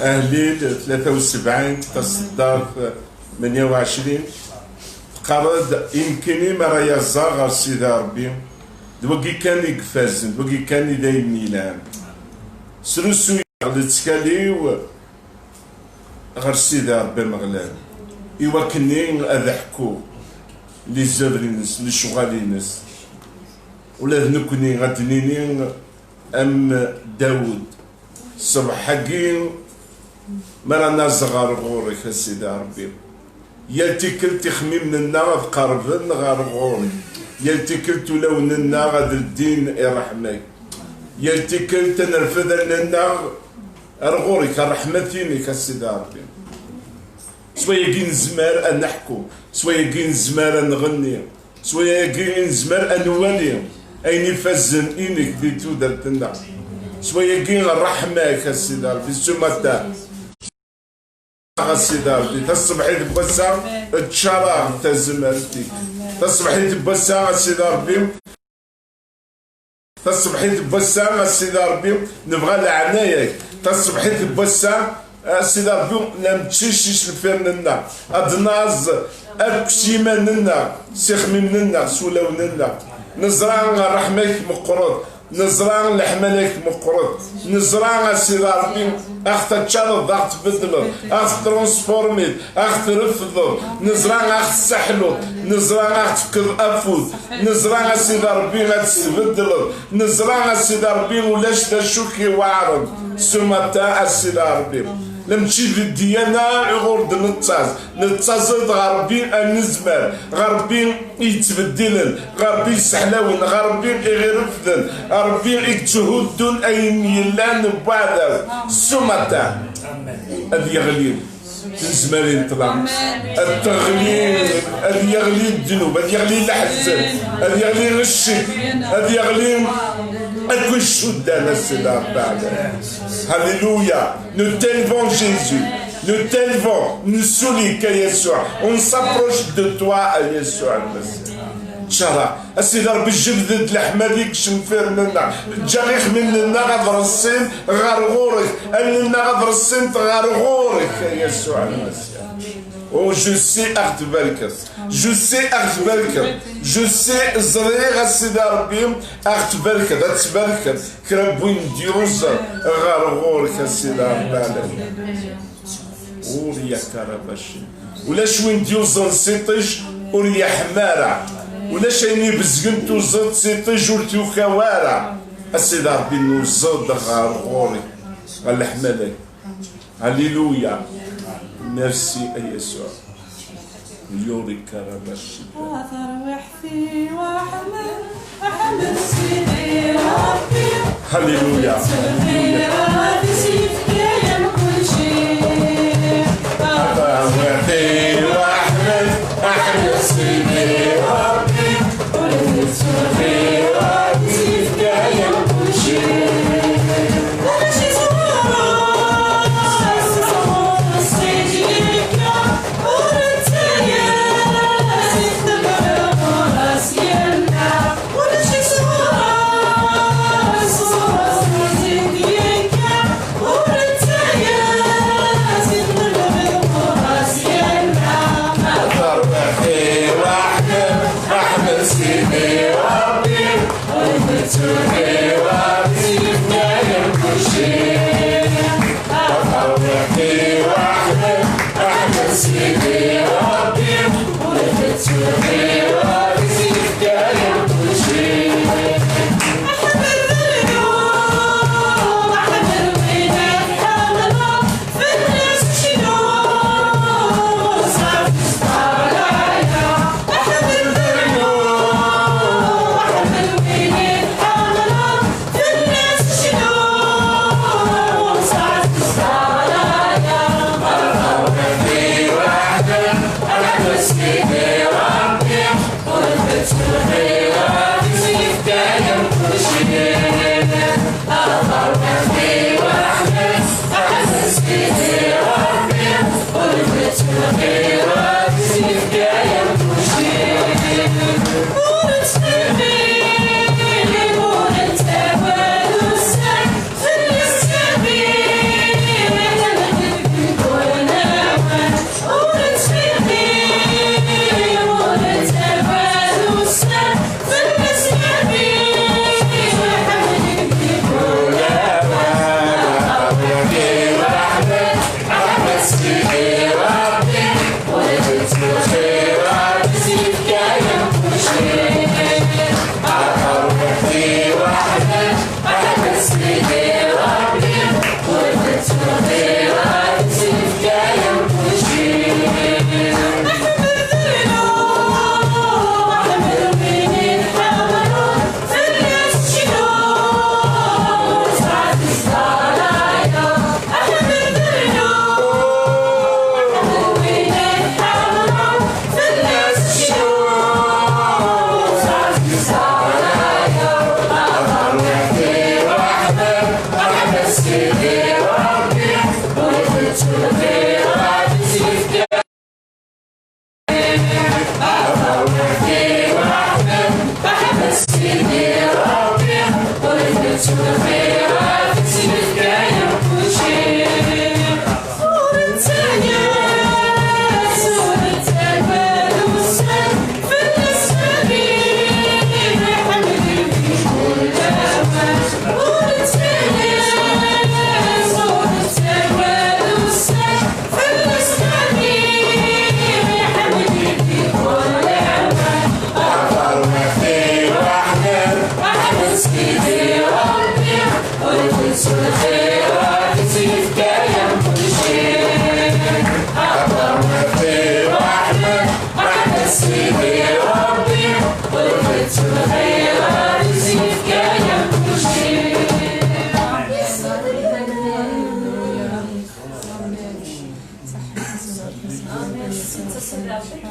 أهليل 73 تصدر 28 قرد يمكن ما راه يزار سيدي ربي دوكي كان يقفازن دوكي كان يدايم نيلان سلوسو غلتكاليو غير سيدي ربي مغلان إوا كني أضحكو لي زافرينس لي شغالينس ولا نكوني غادنيني أم داود صبح حقين ما رانا صغار غورك سيدي ربي يالتي تخميم من النار قربن غار غورك يالتي كلت لون النار غاد الدين يرحمك يالتي كلت نرفد النار غورك الرحمتيني كسيدي ربي سوايا كي نزمار أن نحكو سوايا كي نزمار أن نغني سوايا كي نزمار أن نوالي أين فزن إنك دي تودرتنا سوايا كي الرحمة كسيدي ربي سمتا سيدي ربي تصبحي تبسا تشارع تزمرتي تصبحي تبسا سيدي ربي تصبحي تبسا سيدي ربي نبغى العناية تصبحي تبسا سيدي ربي لم تشيش الفرننا أدناز أكسيماننا سيخميمنا سولوننا نزرع رحمك مقرض نزرع لحملك مقرض نزرع سيدي ربي اخت تشارض اخت تبدل اخت ترانسفورميد اخت ترفض نزرع اخت تسحلو نزرع اخت تفكر افوز نزرع سيدي ربي لا تستبدل نزرع سيدي ربي ولاش تشوكي واعرض سمتا سيدي ربي لم تشي في الديانة يغرد نتصاز غربي النزمر غربي يتبدلن غربي يسحلاون غربي يغرفدن غربي يتهدن أين يلان بعد سمتا هذا يغلي تنزمالين طلع التغليل هذا يغلي الذنوب هذا يغلي الحزن هذا يغلي الشك هذا يغلي أكل شدة نسلا بعد Alléluia. Nous t'élevons Jésus. Nous t'élevons. Nous soulignons Yeshua. On s'approche de toi Yeshua. Inch'Allah. أسيدي ربي الجبدد الحماديك شنفير منا جاريخ مننا غادر الصين غار غورك أننا غادر الصين غار غورك يسوع المسيح. Oh, je sais أختبرك. Je sais أختبرك. Je sais زريغ سيدي ربي أختبرك. أتبرك كربوين ديوز غار غورك سيدي ربي. وريا كرباشي. ولا شوين ديوز نسيطش وريا حمارة. ولا شيني بزقنتو زاد سيطيج ولتو كوارع السيد ربي نوزاد غار غوري غال حمالك هللويا ميرسي اي يسوع يوري كرامشي اروح في واحمل سيدي ربي هللويا اروح في واحمل سيدي ربي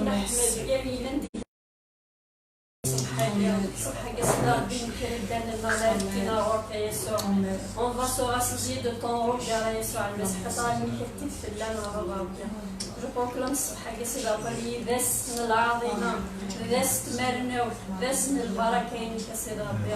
نحمد يمين On va se rassasier de ton regard et sur le Je proclame الصبح كسيدا بري ذس العظيمة ذس مرنو ذس البركة كسيدا ربي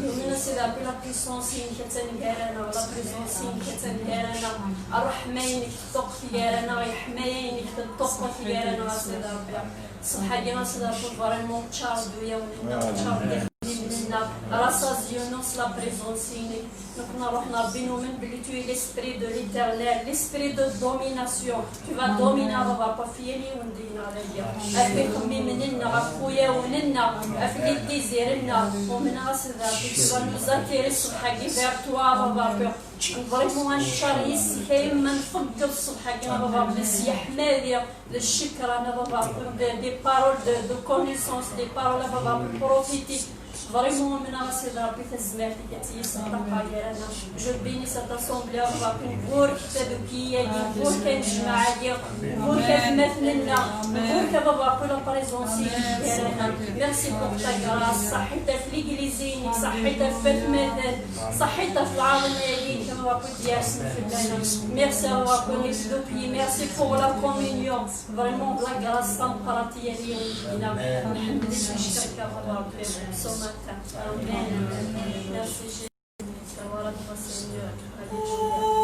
من سيدا بلا بريسونسين كتنجارنا ولا بريسونسين كتنجارنا الرحمين كتطق تجارنا يحمين كتطق تجارنا سيدا ربي الصبح كنا سيدا فريمون تشاردو يومنا تشاردو rassasions la présence donc nous avons besoin tu es l'esprit de l'éternel l'esprit de domination tu vas dominer va pas fier on dit avec comme menina rafoya وننا avec les désirs on tu vas nous attirer vers toi va vraiment un charis كي ما نفضل الصبح كنا بابا بس يحمد الشكر انا بابا des paroles de connaissance des paroles بابا prophétiques Vraiment, je bénis cette assemblée pour la présence. Merci pour ta grâce. صحتها في l'église, صحتها في المثل, صحتها في العالم كما Merci pour les pieds, merci pour la communion. Vraiment, la grâce sans partie. Amen. Merci Jésus. Seigneur. Amen.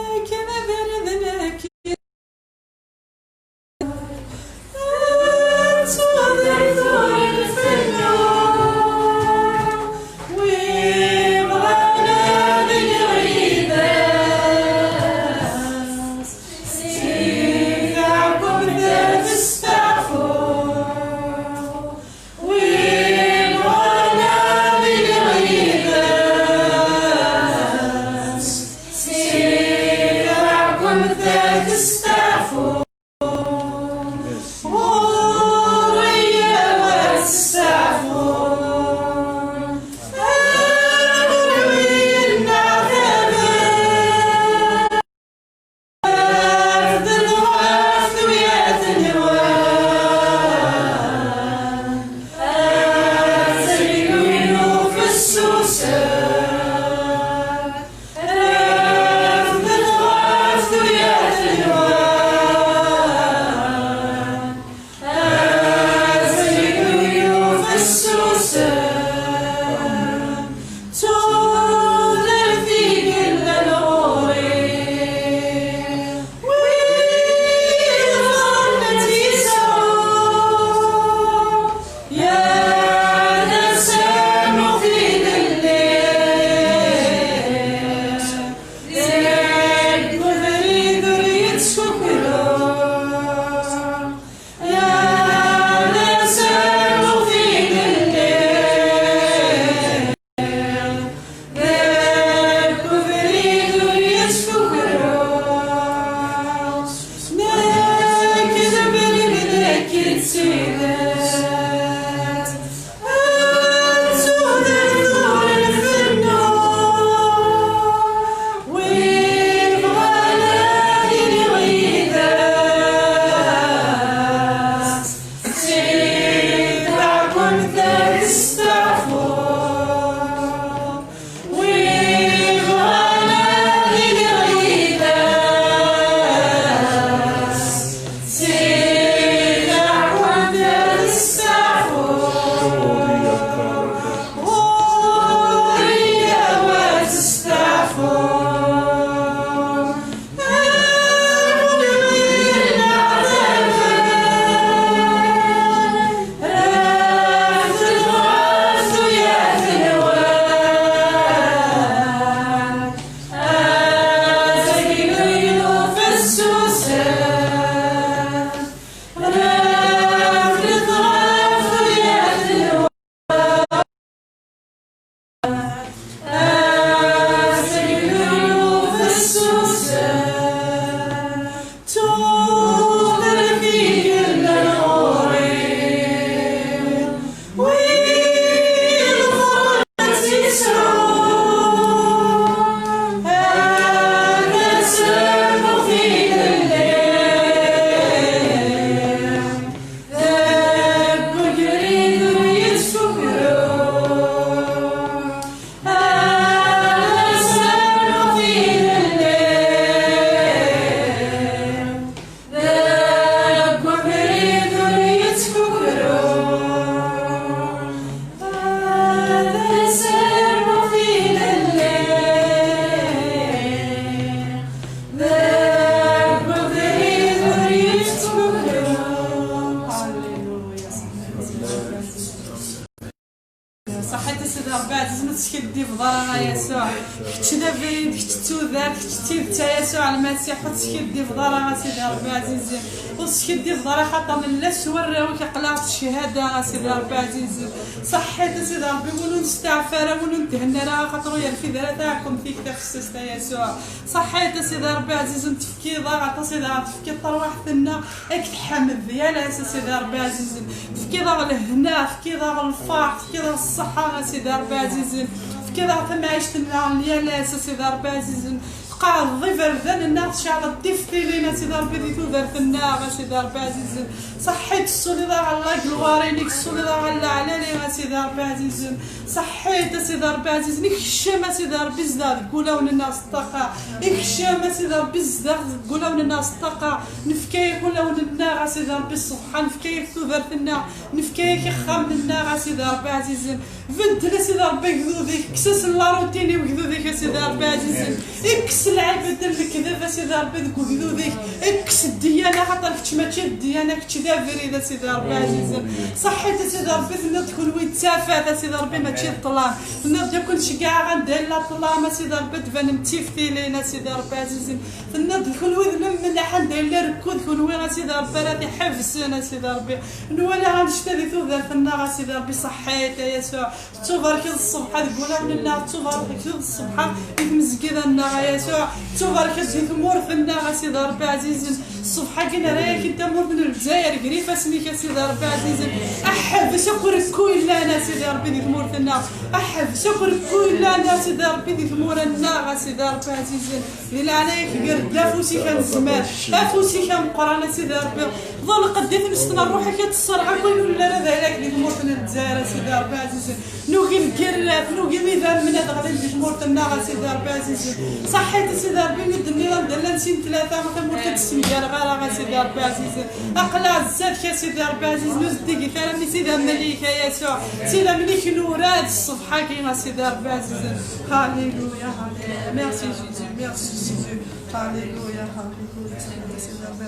فضارة يسوع كنت دابريد كنت توذا كنت تيبتا يسوع المسيح وتسكدي فضارة سيدي ربي عزيزي وتسكدي فضارة خاطر من لا سوراوي كقلعت الشهادة سيدي ربي عزيزي صحيت سيدي ربي ولو نستعفى ولو نتهنى راه خاطر يا الفداء تاعكم فيك تفسست يسوع صحيت سيدي ربي عزيزي نتفكي ضاغط سيدي ربي تفكي طرواحتنا اك تحمد ديالها سيدي ربي عزيزي تفكي ضاغ الهنا تفكي ضاغ الفرح تفكي ضاغ الصحة سيدي ربي عزيزي تفكي ضاغ ثم عيشتنا ديالها سيدي ربي عزيزي تقع الضفر ذن الناس شعل الضيف لينا سيدي ربي ذي تودر في النار سيدي ربي عزيزي صحيت السولي ضاغ الله كلوارينيك السولي ضاغ الله علالي سيدي ربي عزيزي صحيت سيدي ربي عزيزي نيك الشام سيدي ربي زداد قولون الناس طاقة نيك الشام سيدي ربي زداد قولون الناس طاقة نفكيك ولون النار سيدي ربي الصبح نفكيك تودر في النار نفكيك خام النار سيدي ربي عزيزي فدنا سيدي ربي قذوذيك كسس اللاروتيني وقذوذيك سيدي ربي عزيزي اكس العبد الكذب سيدي ربي ذوك وقذوذيك اكس الديانة خاطر كنت ماشي الديانة كنت دافري سيدي ربي عزيزي صحيت سيدي ربي ثنا تكون وين تافات سيدي ربي ماشي الطلام ثنا بدا كلشي كاع غندير لا طلام سيدي ربي تبان متيفتي لينا سيدي ربي عزيزي ثنا تكون وين من حندير لا ركود كون وين سيدي ربي راه حفسنا سيدي ربي نولا غنشتري ثوذا في النار سيدي ربي صحيت يا يسوع تبارك الصبح تقول من النار تبارك الصبح يتمزكي النار يا يسوع تبارك تمور في النار سيدي ربي عزيزي الصبح كنا رايك انت مور من الجزائر قريفه سميك سيدي ربي عزيزي احب شكر كل انا سيدي ربي ذي تمور في النار احب شكر كل انا سيدي ربي ذي تمور النار سيدي ربي عزيزي اللي عليك قرد لا فوسي كان زمان لا فوسي كان قرانا سيدي ربي ظل قديت نستنى روحك تصرع كل ولا لا ذاك ذي تمور في الجزائر سيدي ربي عزيزي نوقي الكرات نوقي ميدان من هذا غادي تمور في النار سيدي ربي عزيزي صحيت سيدي ربي ندني ندير نسين ثلاثه ما تموت تسمير غير سيدي ربي عزيزي اقلع الزاد يا سيدي ربي عزيزي نزدي ثاني سيدي الملك يا يسوع سيدي الملك نوراد الصبح كيما سيدي ربي عزيزي هاليلويا هاليلويا ميرسي جيجي ميرسي جيجي هاليلويا هاليلويا سيدي ربي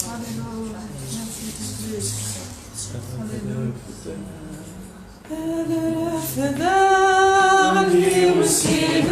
هاليلويا ميرسي جيجي هاليلويا هذا فدا قلبي مسكين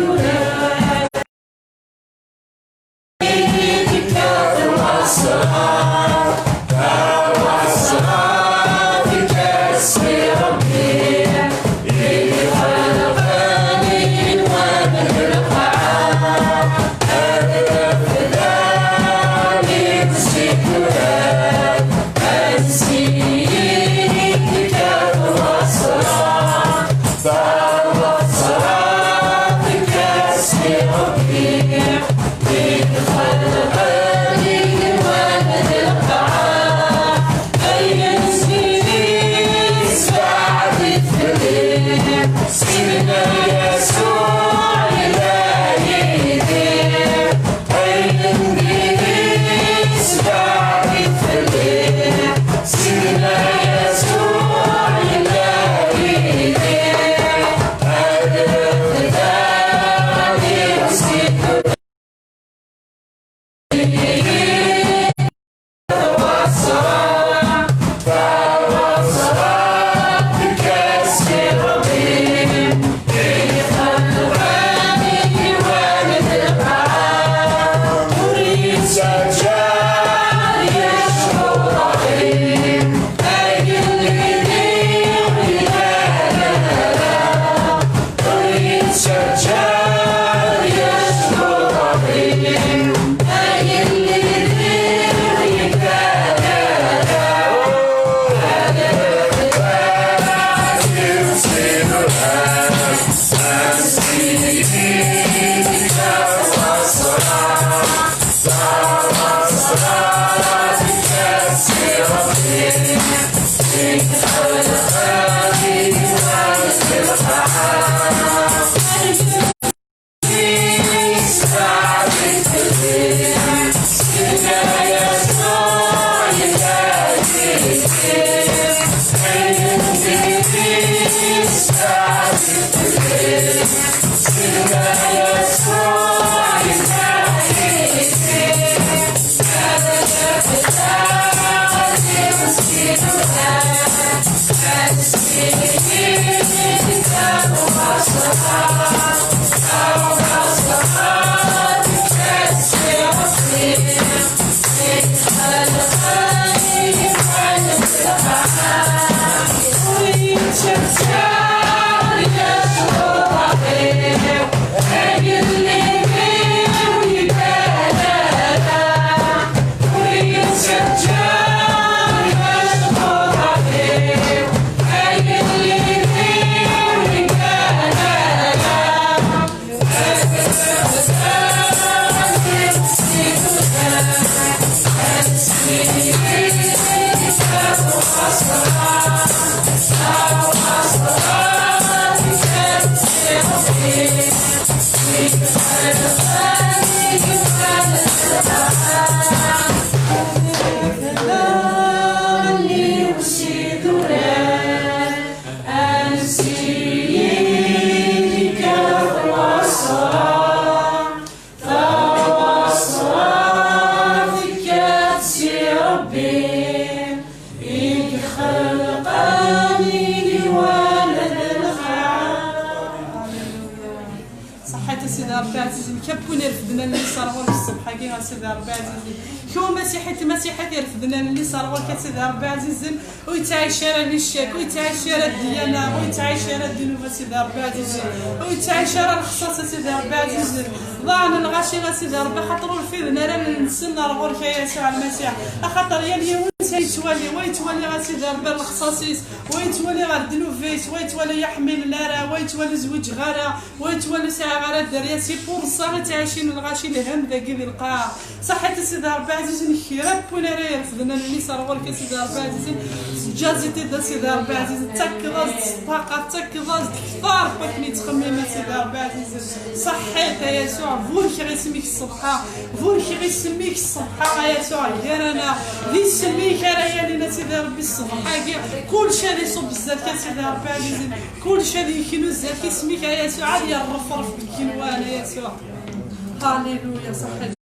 كبونا رفدنا اللي صار الصبح كي سيدي ربي عزيزي شو مسيحيتي رفدنا اللي صار سيدي ربي عزيزي ويتعايش راه الشاك ويتعايش راه الديانه ويتعايش راه الدينوبه سيدي ربي عزيزي ويتعايش راه الخصاصه سيدي ربي عزيزي ضاعنا الغاشي سيدي ربي خاطروا الفيدنا راه نسلنا الغور كي يسوع المسيح خاطر يا اليوم ويتولي سيدي ربي الخصاصيس ويتولي غير الدنوفيس ويتولي يحمل لارا ويتولي زوج غارة ويتولي ساعة غارة الدريا سي بورصة تعيشين الغاشي الهم ذاكي ذي القاع صحيت سيدي ربي عزيزي نخيرات بونا راه يرفضنا اللي صار غورك سيدي ربي عزيزي جازيتي دا سيدي ربي عزيزي تكضاز الطاقة تكضاز كثار فاكني تخميمة سيدي ربي عزيزي صحيت يا يسوع فولك غير سميك الصبحة فولك غير سميك الصبحة يا يسوع غيرنا ذي سميك راه لينا سيدي ربي الصبحة كلشي اللي يصب الزاد يا سيدي ربي عزيزي كلشي اللي يكينو الزاد كيسميك يا يسوع عاد يا الرفرف بالكنوان يا يسوع هاليلويا صحيت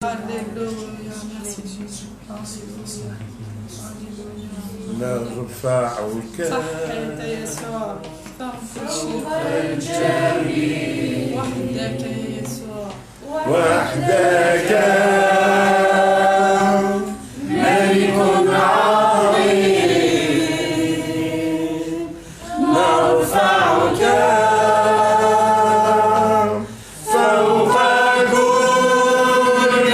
هاليلويا ميرسي جيسوس نرفعك صحيت يا يسوع الجميل وحدك يا يسوع وحدك ملك عظيم نرفعك فوق كل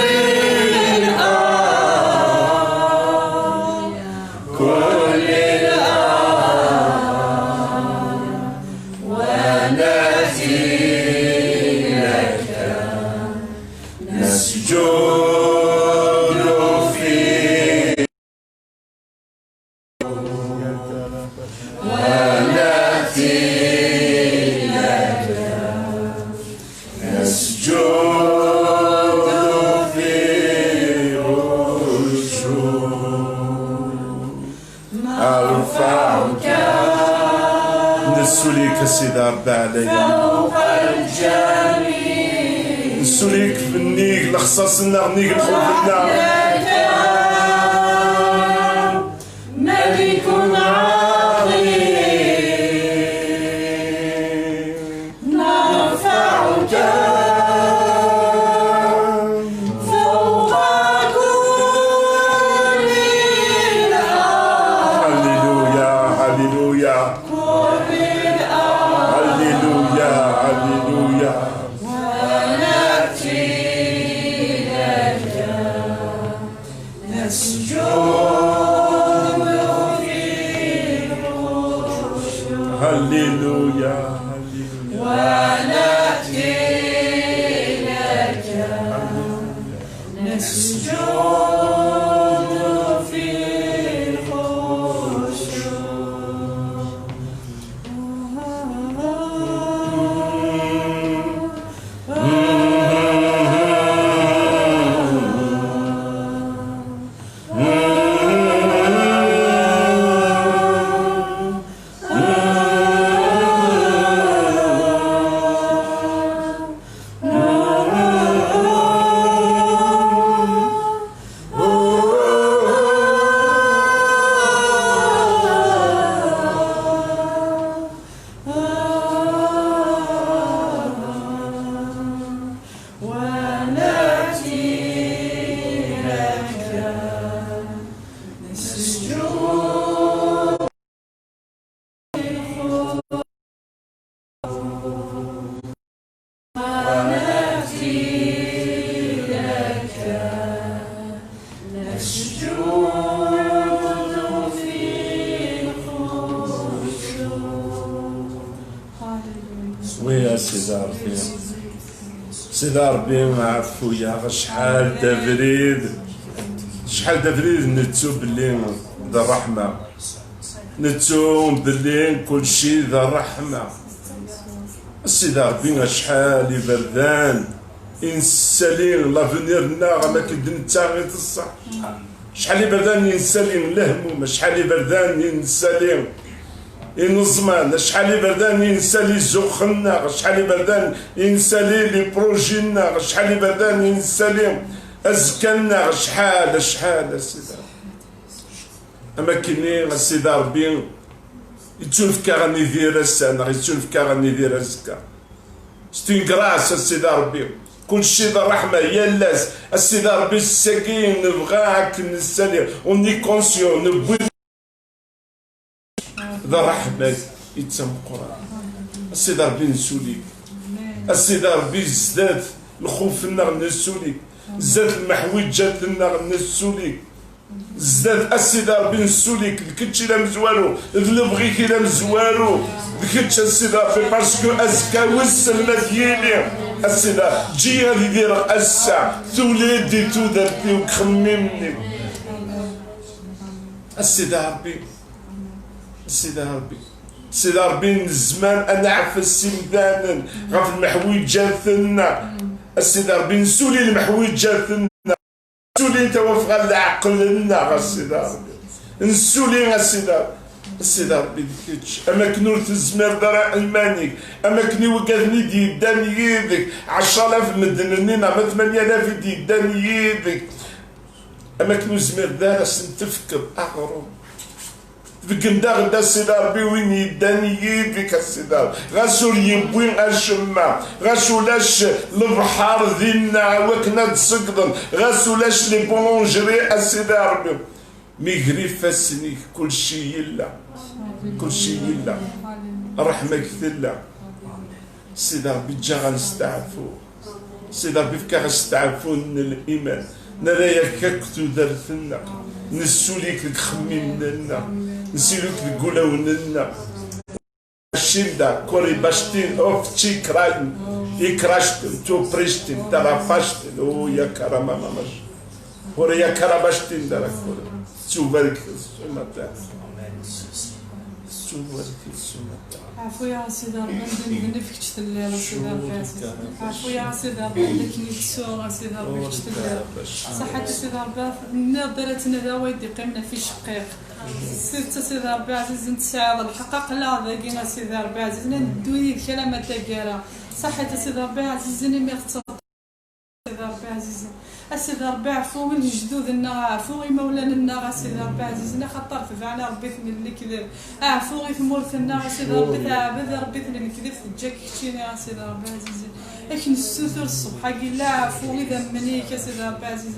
الأرض كل الأرض ونأتي لك نسجد نسوليك سيدي ربي عليا فوق الجميع نسوليك في النيك لخصاصنا غنيك الحب ملك عظيم نرفعك فوق كل الأرض هللويا هللويا هللويا هللويا ونأتي لك نسجد في الخشوع هللويا ونأتي لك نسجد في الخشوع ويا سيدي ربي سيدي ربي عفويا شحال تفريد شحال تفريد نتو بلي ذا الرحمة نتو بلي كل شي ذا الرحمة سيدي ربي شحال بردان إنسالين لافونيرنا ما كدن تاغي الصح شحال بردان ينسالين الهموم شحال بردان ينسالين ينظمان شحال بردان ينسالي زوخنا شحال بردان ينسالي لي بروجينا شحال بردان ينسالي أزكنا شحال سيدي أما كني سيدي ربي يتشوف غني يدير السنة يتشوف غني يدير الزكا ستين كراس سيدي ربي كل شيء ذا الرحمة يلاس السيدي ربي السكين نبغاك نسالي وني كونسيون نبغي ذا الرحمة يتسمى القرآن السيدي ربي نسوليك السيدي ربي زداد الخوف لنا نسوليك زاد المحوجات لنا نسوليك زاد السيدي ربي نسوليك الكتشي لا مزوالو البغيكي لا مزوالو الكتش السيدي ربي باسكو ازكا والسلمة ديالي السيدي جي غادي يدير الساعة توليدي تودرتي وكخممني السيدي ربي سيدي ربي من الزمان انا عارف السمدان غاف المحويجاتنا السيدي ربي نسولي المحويجاتنا نسولي انت وفق عقلنا السيدي ربي نسولي السيدي ربي ديكيتش اما كنور تزمر درا المانيك اما كني وقادني ديدان يدك 10000 مدننين اما 8000 ديدان يدك اما كنو زمر دار تفكر اغرب بكندا غدا السيدي ربي وين يداني يدك السيدي غاسو يبوين الشما غاسو لاش البحر ديالنا وكنا تسقطن غاسو لاش لي بونجري السيدي ربي ميغري فاسنيك كلشي يلا الرحمة كثلا السيدي ربي جا غنستعفو السيدي ربي فكا غنستعفو من الإيمان نرايا كاكتو درتنا نسوليك الخميم نسيلوك القلاوننا الشمدة كوري باشتين اوف تشي كراين يكراشتن تو بريشتن ترافاشتن او يا كرامة ماماش ورا يا كراباشتن دارك شو بارك السنة شو بارك السنة عفو يا سيدي ربي نفك تشتل سيدي ربي عفو يا سيدي ربي لكني تسوى سيدي ربي تشتل صحة سيدي ربي نظرتنا ذا ويدي قمنا في شقيق سيدي ربي عزيز نتساعد الحقق لا ذاكينا سيدي ربي عزيز ندوي الكلام تاكيرا صحة سيدي ربي عزيز ما يختصر سيدي ربي عزيز السيدي ربي عفو من جدودنا عفو مولانا سيدي ربي عزيزنا خاطر تبعنا ربي ثمن اللي كذب عفو غير مورثنا سيدي ربي تعبد ربي ثمن اللي كذب تجاك كتشينا سيدي ربي عزيز لكن السوثر الصبح قال لا عفو اذا منيك سيدي ربي عزيز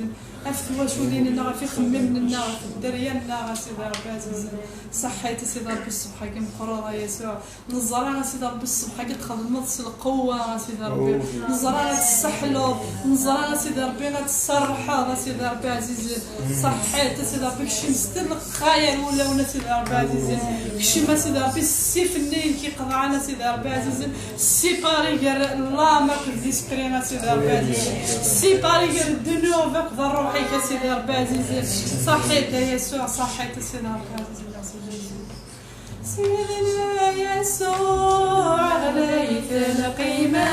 افتوا شو لينا في خممنا في الدريان سيدي ربي عزيز صحيت سيدي ربي الصبح كي مقرره يسوع نزرنا سيدي ربي الصبح كي تخدمت القوه سيدي ربي نزرنا تسحلو نزرنا سيدي ربي غتسرح سيدي ربي عزيز صحيت سيدي ربي كشي مستر خاير ولا سيدي ربي عزيز كشي ما سيدي ربي السيف النيل كيقطعنا سيدي ربي عزيز سيباري غير الله ما كديسبرينا سيدي ربي عزيز سيباري غير الذنوب روحي يا سيدي ربي عزيز صحيت يسوع صحيت سيدي ربي عزيز سيدنا يسوع عليك القيمة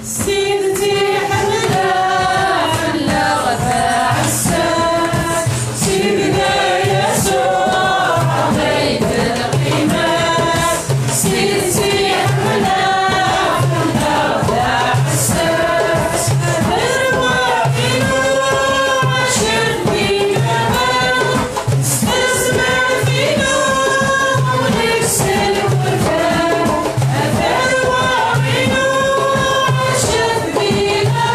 سيدتي حملا حلا غفا عساك سيدنا يسوع عليك القيمة سيدتي حملا حلا غفا عساك Yeah.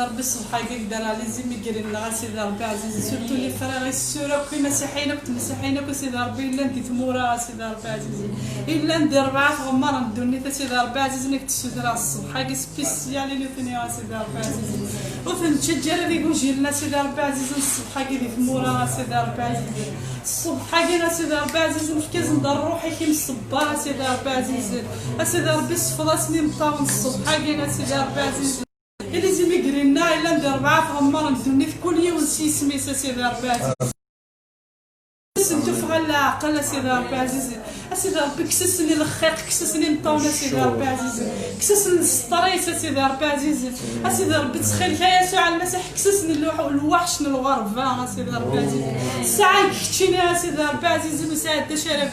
ربي الصبح يقدر على زي ميغرينا سيدي ربي عزيز سورتو لي فراغي السورة كي مسيحيين كنت مسيحيين سيدي ربي الا ندي ثمورة سيدي ربي عزيز الا ندي 4 غمار ندوني سيدي ربي عزيز نك تسوتر الصبح كي سبيسيالي لي ثاني سيدي ربي عزيز وثن تشجر هذيك وجيلنا سيدي ربي عزيز الصبح كي دي ثمورة سيدي ربي عزيز الصبح كي سيدي ربي عزيز نفكاز ندار روحي كي مصبارة سيدي ربي عزيز سيدي ربي صفضاسني مطاون الصبح كي سيدي ربي عزيز اللي زي ميغرينا الا ندير 4 غمار ندوني في كل يوم نسي سميتها سيدي ربي عزيز سنتو فغال العقل سيدي ربي عزيز سيدي ربي كسسني الخيق كسسني مطاونه سيدي ربي عزيز كسسني السطريس سيدي ربي عزيز سيدي ربي تخيل يا يسوع المسيح كسسني الوحش من الغرب سيدي ربي عزيز الساعه كتشيني سيدي ربي عزيز مساعد شارك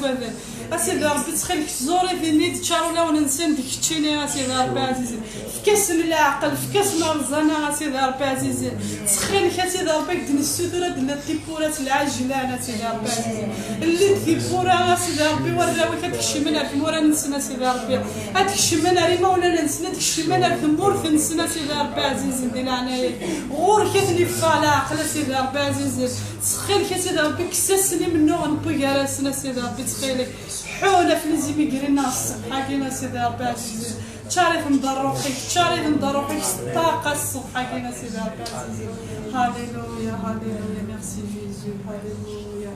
هذا سيدي ربي تخيل زوري في نيت تشارولا وننسى ديك كتشيني سيدي ربي عزيز فكسني العقل فكسنا الرزانه سيدي ربي عزيز تخيل سيدي ربي ديال السدره ديال التيبورات العاجله سيدي ربي عزيز اللي تيبورا سيدي ربي وراوي هذيك الشمال ثمورا نسنا سيدي ربي هذيك الشمال ريما ولا نسنا ديك الشمال ثمور نسنا سيدي ربي عزيز ندير عنايا غور كتني فالا عقل سيدي ربي عزيز تخيل سيدي ربي كسسني منو غنبوي راسنا سيدي ربي تخيلي حوله في لي زيميغرينا الصبح كاينه سيدي ربي عزيز تشاريف ندار روحك تشاريف ندار روحك الطاقه الصبح كاينه سيدي ربي عزيز هاليلويا هاليلويا ميرسي جيزو هاليلويا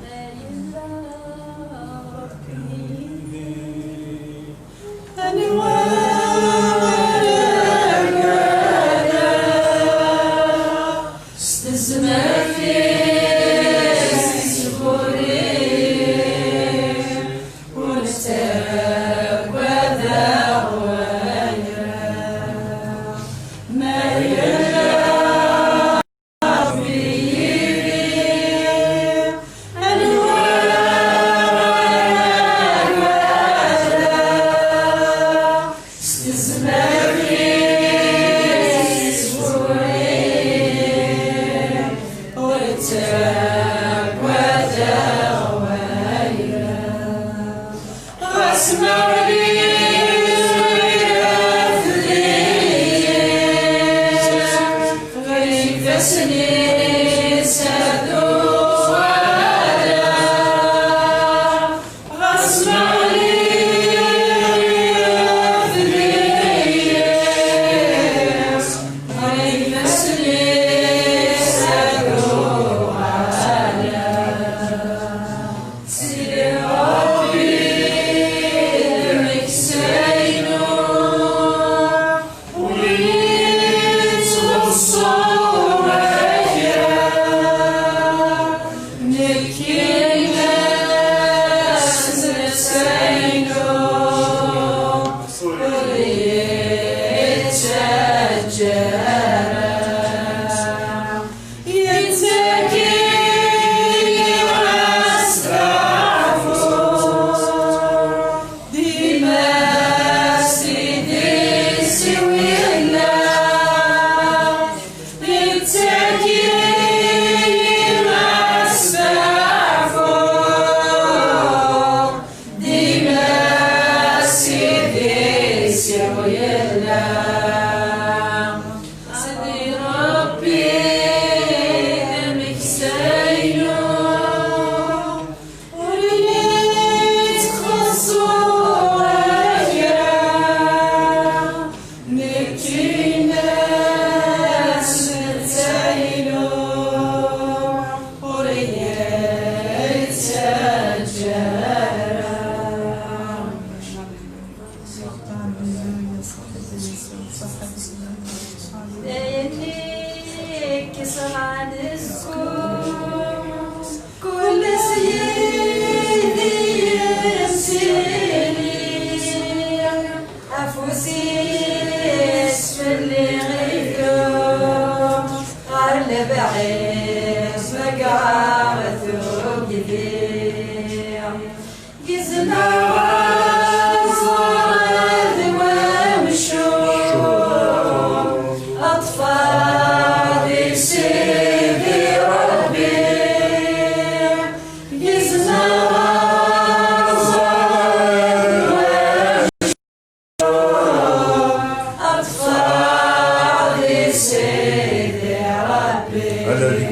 أطفال سيدي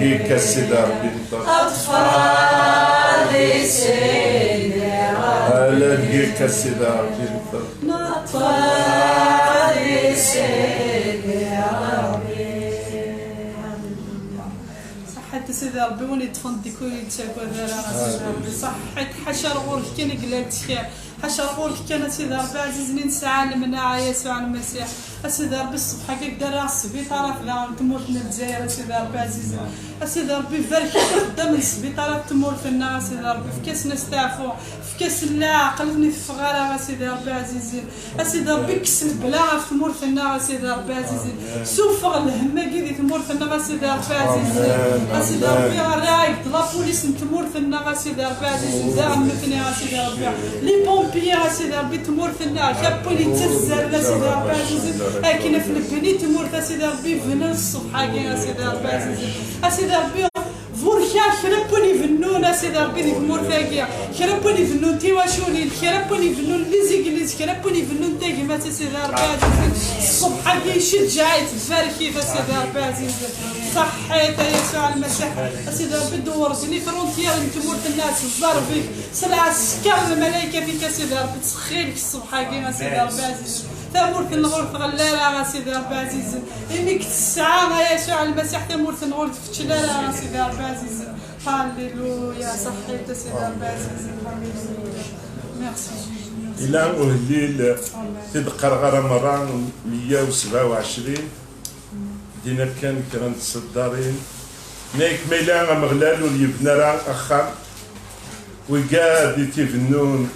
لقيك السيدة ربي أطفال سيدي لقيك السيدة ربي أطفال سيدي صحيت سيدي ربي وني تفندك ويتشاكوا دارا سيدي ربي صحيت حشر غورك كان قلالتك حشر غورك كان سيدي ربي عزيزني نسعى لمنع يسوع المسيح سيدي ربي الصبح هكاك دار السبيطار في تمورتنا الجزائر سيدي ربي عزيزي سيدي ربي بارك قدام السبيطار تمورتنا سيدي ربي في كاس نستعفو في كاس العقل في فغاره سيدي ربي عزيزي سيدي ربي كس البلاغه في تمورتنا سيدي ربي عزيزي سوفغ الهمه كي تمورتنا سيدي ربي عزيزي سيدي ربي رايك لا بوليس تمورتنا سيدي ربي عزيزي زعمتني سيدي ربي لي بومبيي سيدي ربي تمورتنا كابولي تزال سيدي ربي عزيزي كاينه في البني تمورت سيدي ربي فينا الصبح كاين سيدي ربي عزيزي سيدي ربي فوركا خربوني فنون سيدي ربي ديك مورثاكيا خربوني فنون تيواشوني خربوني فنون ليزيكليز خربوني فنون تاكيما سيدي ربي عزيزي الصبح كيشجع يتفاركي سيدي ربي عزيزي صحيت يا يسوع المسيح سيدي ربي دورتني فرونتيير تمورت الناس الزار فيك سلعة سكر الملائكة فيك سيدي ربي تسخيلك الصبح كيما سيدي ربي عزيزي تمورت الغرف غلالة سيدي ربي عزيزي إنك تسعى يا يسوع المسيح تمورت الغرف فتشلالة سيدي ربي عزيزي هاليلويا صحيت سيدي ربي عزيزي هاليلويا ميرسي إلى أهليل تدقر مرة 127 دينا كان كرنت صدارين نايك ميلان مغلال واليبنى راه أخر وقاد يتفنون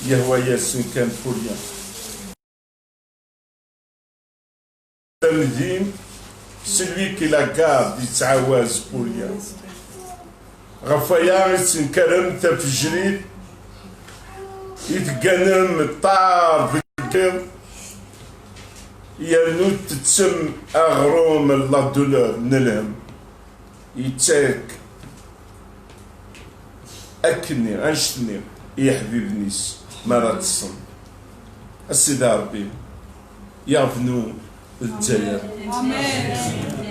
يهوى ياسين كان فوليا تمدين سلوي كي لا كارد يتعاوز فوليا غفايا يتنكرم تفجريد يتقنم الطار في الكير يرنو تتسم أغروم الله دولار نلهم يتاك أكني أنشتني يا حبيبنيس مرات الصن السيدة ربي يغفنو الجزائر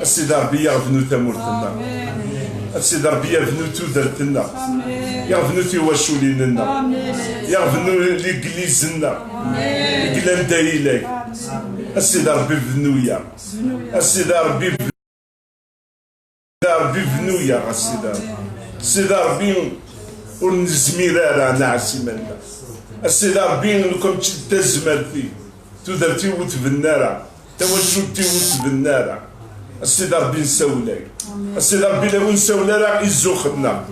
السيدة ربي يغفنو تمورتنا السيدة ربي يغفنو تودرتنا يغفنو تيواشوليننا يغفنو ليكليزنا قلان دايلاك السيدة ربي بنويا السيدة ربي بنويا السيدة ربي ونزميرا نعسي منا السيدة ربي لكم تزمر فيه تودرتي وتبنارا توجدتي وتبنارا السيدة ربي نسولاك السيدة ربي لو نسولا راه يزوخنا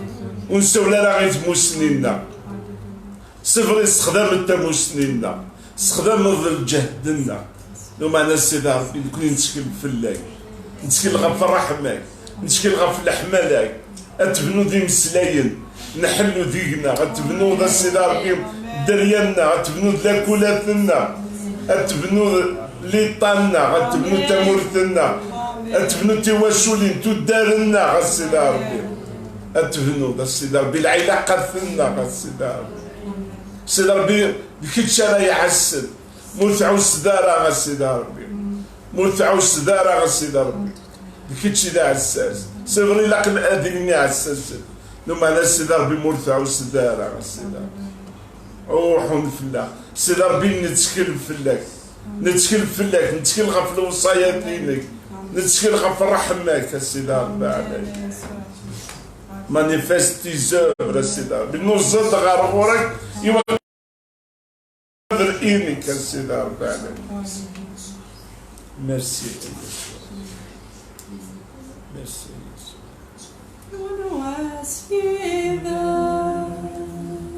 ونسولا راه يتموسنينا صفر استخدام التموسنينا استخدام الجهدنا لو معنا السيدة ربي نكون نتشكل فلاك نتشكل غف رحمك نتشكل غف لحمالك اتبنو دي مسلاين نحلو ديقنا غتبنو ذا السيدة ربي دريالنا غتبنو لاكولاتنا غتبنو ليطالنا غتبنو تمورتنا غتبنو تواشولين تدارنا غا السيدة ربي غتبنو ذا السيدة ربي العيلة قرثنا غا السيدة ربي السيدة ربي بكيتش راه يعسل مرتعو الصدارة غا السيدة ربي مرتعو الصدارة غا السيدة ربي بكيتش دا عساس سيفري لاقل اديني عساس لما على السيدة ربي مرتعو الصدارة غا السيدة ربي روحو نفلا السيدة ربي نتكلم فلاك نتكلم فلاك نتكلم غف الوصايات دينك نتكلم غف رحمك السيدة ربي عليك مانيفستيزور السيدة ربي نوصل غير غورك إنك السيدة ربي عليك ميرسي ميرسي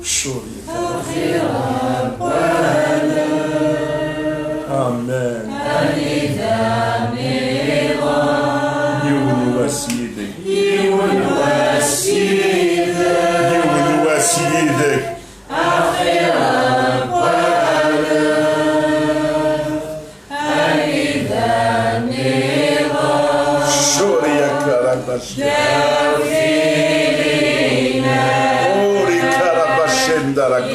شوري آمين يون وسيدك يون وسيدك أوري كربشندركم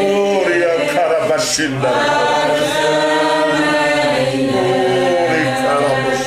أوري كربشندركم أوري كربش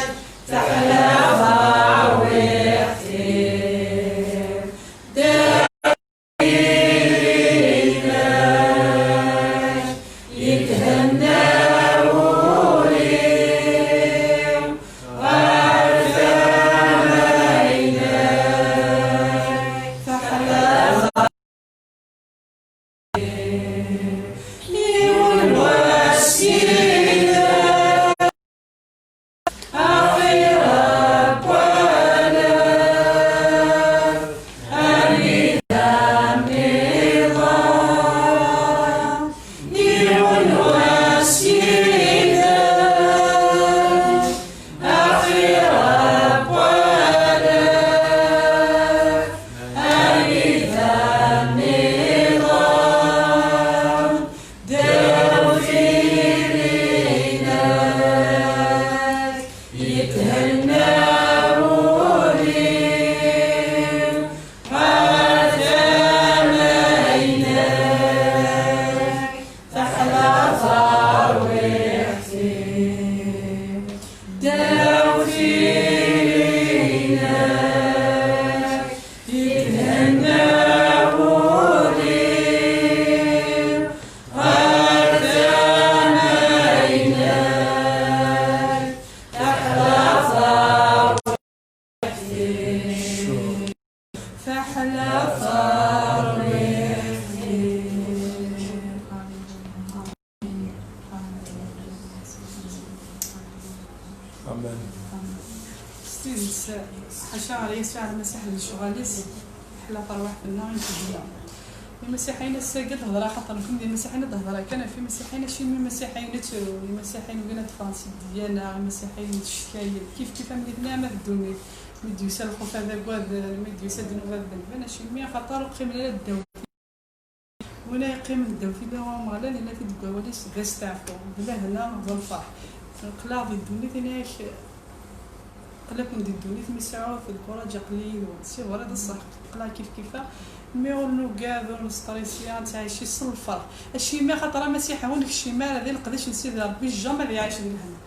امان. ستيز حشا يسوع المسيح للشغاليس حلا فرواح في النار يتجلى المسيحيين الساقط هضره خاطركم ديال المسيحيين الهضره كان في مسيحيين شي من مسيحيين المسيحيين وين فرنسا ديالنا المسيحيين الشكايل كيف مليتنا ما في الدنيا مديوسا الخوف هذا كواد مديوسا دين هذا انا شي مي خاطر قيم على الدوله ولا يقيم الدوله اللي هو مغلا اللي تدقوا ولي غاس تعرفوا بلا هنا هو الفرح قلا ديال الدنيا ثاني قلا كون ديال الدنيا تمسعوا في الكره قليل سي ورا هذا الصح قلا كيف مي ولو كاع ستريسيان تاع شي الفرح الشي ما خاطر مسيح هونك الشي ما هذا نقدرش نسيد ربي الجمال اللي عايش ديال الهنا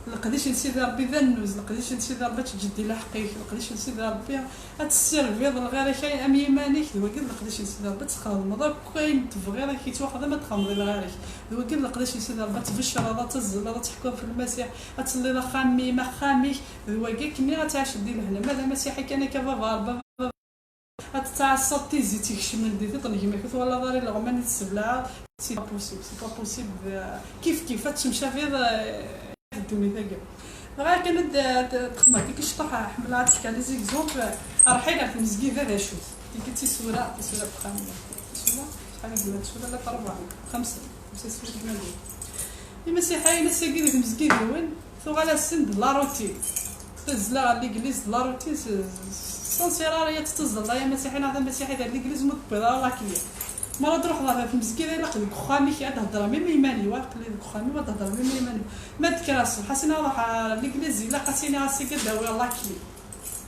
نقدرش نسيد ربي ذا النوز نقدرش نسيد ربي تجدي لحقيك نقدرش نسيد ربي تسير بيض الغير كاين ام يمانيك دوا كاع نقدرش نسيد ربي تخدم هذاك كاين تبغي راه كيتواخذ ما تخمضي لغيرك دوا كاع نقدرش نسيد ربي تبشر هذا تزل هذا تحكم في المسيح تصلي لا خامي ما خاميك دوا كاع كمي غتعيش ديال هنا ماذا مسيحي كان كبابا تاع تيزي تيكشمل دي طنجي ما كنت ولا داري الغمان السبلة سي با بوسيبل كيف تمشى في الدنيا ثاقا غير كانت تخمر ديك الشطح حملها تحكى لي زيكزومبل رحيله في المسكيف هذا شوف ديك تيسوره بخامه تيسوره شحال قلنا تيسوره لا 4 5 سوره كمال المسيحيين الساكين في المسكيف وين ثوغالا السند لا روتين تزلا ليغليز لا روتين سانسيراريه تتزل يا مسيحيين هذا المسيحي ديال ليغليز متبدا الله كليا مرة تروح لها في المسكينه الا قلت خامي كي تهضر ميم ايماني واقف لي خامي ما تهضر ميم ايماني ما تكراس حسنا راح ليغليز الا قاسيني راسي كداوي الله كلي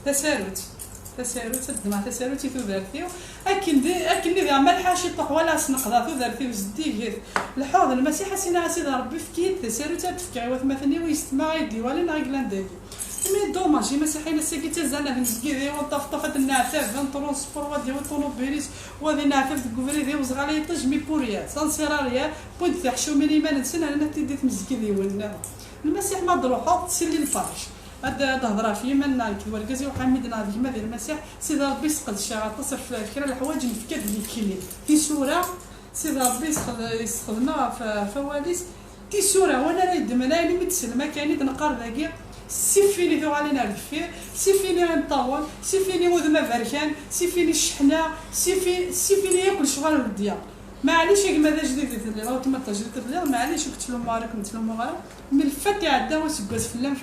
تساروت الدمع تساروتي ثوذارتي اكن دي عمل حاشي طح ولا سنقضا ثوذارتي وزدي الحوض المسيح سينا سيدي ربي فكيت تساروت تفكي وثمثني ويستمع يدي ولا ناقلان داكي مي دوماج المسيحيين الساكيت زعما في المسكينه وطفطفت النعفاف فان ترونسبور ودي طونوبيليس وهذه نعفاف كوفري دي وزغالي تجمي بوريا سانسيراريا بوينت في حشو ملي ما ننسى انا تيدي في المسكينه ولا المسيح ما دروحو تسلي الفرش هذا تهضر في يمنا كيوركازي وحمدنا ديما ديال المسيح سيدي ربي يسقط الشعر تصرف كرا الحوايج نفكات اللي كيلي في سوره سيدي ربي يستخدمها في فواليس تي سوره وانا راه يدمنا لي متسلمه كاين تنقر ذاكي سيفيني ثو علينا الفير سيفيني نطول سيفيني وذما بركان سيفيني الشحنه سيفيني ياكل شغال الديار معليش كما ذا جديد اللي راه تما تجريت الليل معليش قلت له مبارك قلت له مغرب من الفتي عدا وسكاز فلام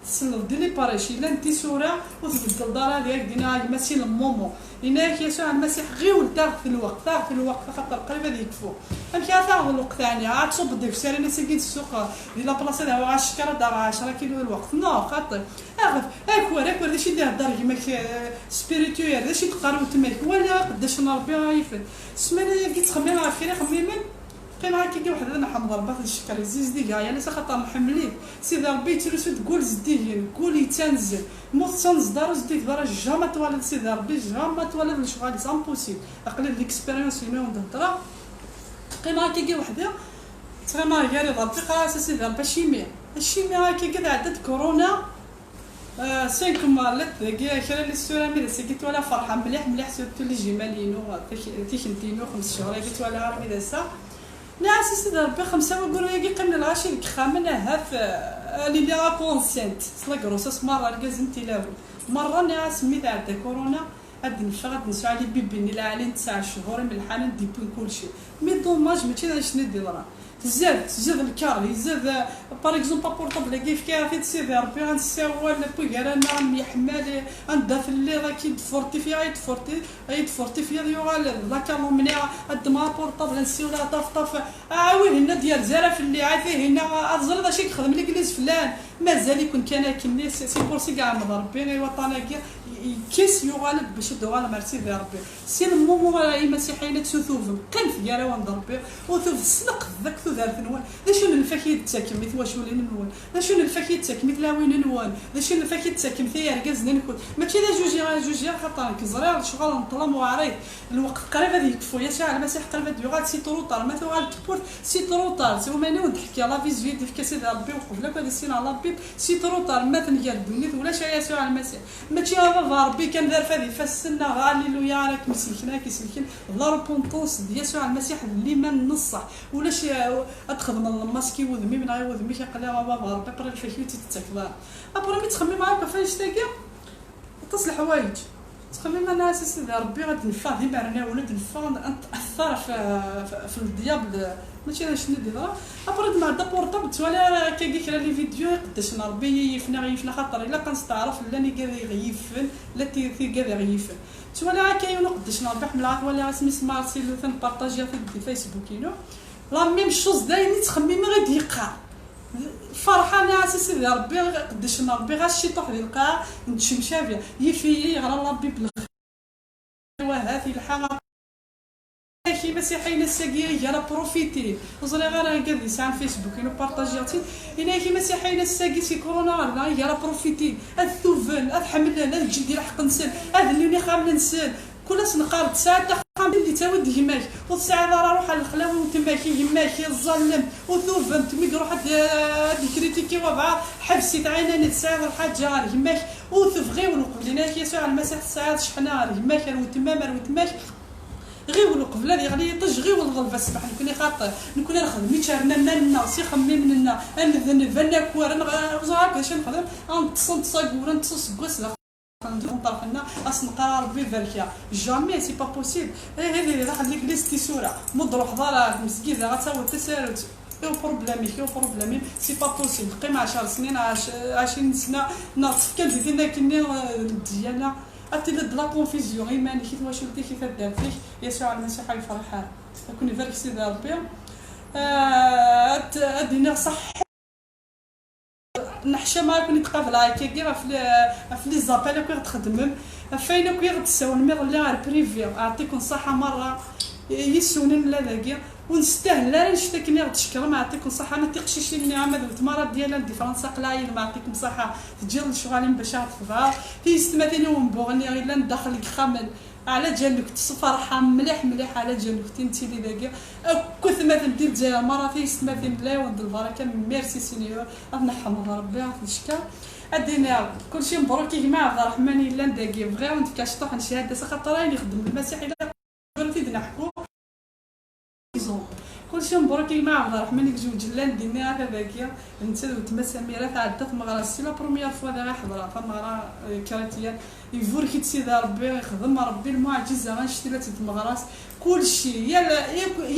تسلط ديلي باراشي لا انت صوره وتبدل دار ديالك دينا ماشي المومو هناك يسوع المسيح غير ولتا في الوقت خاطر قريبه يكفو امشي تاخذ الوقت ثاني عاد تصب ديك السير انا ساكن السوق ديال لابلاصه دابا غا الشكره دابا 10 كيلو الوقت نو خاطر اخف اكوار داكشي ديال الدار كيما سبيريتويال داكشي تقارب تماك ولا قداش ربي غايفن السمانه كي تخمم على خير خميمه كاين هكا واحد انا حمض رباط الشكر زيد كاع يعني خاطر محملين سيدي ربي ترسو تقول زديه قولي تنزل موت تنزدار زديك درا جامع توالد سيدي ربي جامع توالد الشغال امبوسيبل اقلل ليكسبيريونس اللي ما نهضر كاين هكا وحده تما غير ربي خلاص سيدي ربي الشيمياء هكا كذا عدت كورونا 5 مالت كاع كرا لي السورامي سكيت ولا فرحه مليح سورتو لي جمالينو تيخنتينو 5 شهور قلت ولا عربي داسا ناس سيدي ربي 5 ويقولوا يجي قمنا الغاشي الكخامن هاف اللي لا كونسينت سلا كروسس مره لازم تلاوي مره ناس سميت عاد كورونا هاد نفشغل نسوا على بيبي لا عليه 9 شهور من الحنان ديبون كلشي مي دوماج ماشي شنو دير راه زاد الكاري زاد باغ اكزومبل بورطابل كيف كافي سيدي ربي غنساوى بوكارانا يحمل عندها في الليل كي تفورتيفيا يوغال لا كالومنيا الدمار بورطابل نسيو لا طاف عاوي هنا ديال زرف اللي عافيه هنا الزرد شي يخدم الانجليز فلان مازال يكون كان كني سي بورسي كاع ربي غير وطنا كيس يوغال باش دوغال مرسي ديال ربي سي المومو راهي مسيحيين تسوثوف كان في كارا وند ربي وثوف السلق ذاك ذات نوان ذا شنو الفاكيد تاكم مثل واش ولين نوان ذا شنو الفاكيد تاكم مثل وين نوان ذا شنو الفاكيد تاكم ثيا ركاز نكون ماشي ذا جوجي خاطر كزرير شغل نطلم وعريض الوقت قريب هذه يكفو يا شاع المسيح قريب يوغال سي تروطار ما ثوال تبور سي تروطار سي ماني ونحكي لا فيز فيديو في كاسه ربي وقبل كذا سينا ربي سي تروطار ما تنيا الدنيا ولا شي يسوع المسيح ماشي هذا بابا ربي كان دار فادي فالسنه هاليلويا راك مسلكنا كيسلكن لا روبونطونس ديال يسوع المسيح اللي ما نصح ولاش تخدم الماسكي وذمي من غير وذمي كيقلع بابا ربي قرا الفاكيو تتكبر ابرا مي تخمم معاك فاش تاكي تصل الحوايج تخمم انا اساس ربي غادي نفع ديما رانا ولاد نفع نتاثر في الديابل ماشي شنو ندير ابرد مع دا بورطابل ولا كيجيك لي فيديو قداش ربي يفنا خاطر الا كنستعرف لا ني قادر يغيفن لا تي قادر يغيفن ولا كاين قداش ربي حملات ولا اسمي سمارتي ثان بارطاجيا في الفيسبوك لا ميم شوز دايرني تخمم غادي يقع فرحانه اساسي ربي قداش ربي غاشي طوح ديال القاع نتشمشى فيها يفي يغرى ربي بالخير وهذه الحاله كي مسيحيين الساقيه راه بروفيتي وزري غير قال لي ساعه فيسبوك انو بارطاجياتي انا كي مسيحيين الساقي سي كورونا راه بروفيتي الثوفن الحملان الجد ديال حق نسل هذا اللي خامل نسل كل سنقارب ساعه خامل اللي تاود يماك والساعه راه روح الخلاوي وتماك يماك الظلم وثوفن تمي روح كريتيكي وضع حبسي عيناني الساعه الحاجه يماك وثفغي ولقبلنا يسوع المسيح الساعه شحنا يماك وتماك غير ولو قبل هذه غادي طج والغلبه الصباح نكون خاطر نكون نخدم ميتشارنا لنا سي خمم لنا نذنب ناكور نغزاك اش نخدم نتصل تصاقور نتصل كواس لا نطرح لنا اصنقا ربي بركه جامي سي با بوسيبل هذه راح ليك ليستي صوره مضروح ضرا مسكينه غتصاوب تسارت بروبليمي سي با بوسيبل قيم 10 سنين 20 سنه ناطف كندير كني ديالنا أتلد لا كونفيزيون إيماني كيف واش ولدي كيف دار فيك يسوع المسيح يفرحها كوني فارك سيدي ربي أدينا صح نحشى معاك كوني تقابل هاكا كي في لي زابال كي تخدمم فاين كي غتساول مي غير غير بريفي أعطيكم الصحة مرة يسونن لا ذاكيا ونستاهل لا نشتكني غتشكر ما يعطيكم صحه ما تيقش شي النعمه التمارات ديالها دي فرنسا قلايل ما يعطيكم صحه تجير الشغالين باش تفضها في استماتيني ونبغني الا ندخل خامل على جالك تصفرحه مليح على جالك انت اللي داكيا كثمه ندير جا مراتي استماتين لا ود البركه ميرسي سينيور نحمد ربي نشكر ادينا كلشي مبروك يا جماعه عبد الرحمن الا داكيا بغيو نتكاشطوا شهاده خاطر راني نخدم المسيح الا بغيتي نحكوا كلشي مبروك يا جماعه عبد الرحمن يجيو جلال دينا هذاكيا انت وتما سميره تعدات مغرا سي لا بروميير فوا دابا حضره فمغرا كراتيا يفور كي تسيد ربي يخدم ربي المعجزه غنشتي لا تمغراس كلشي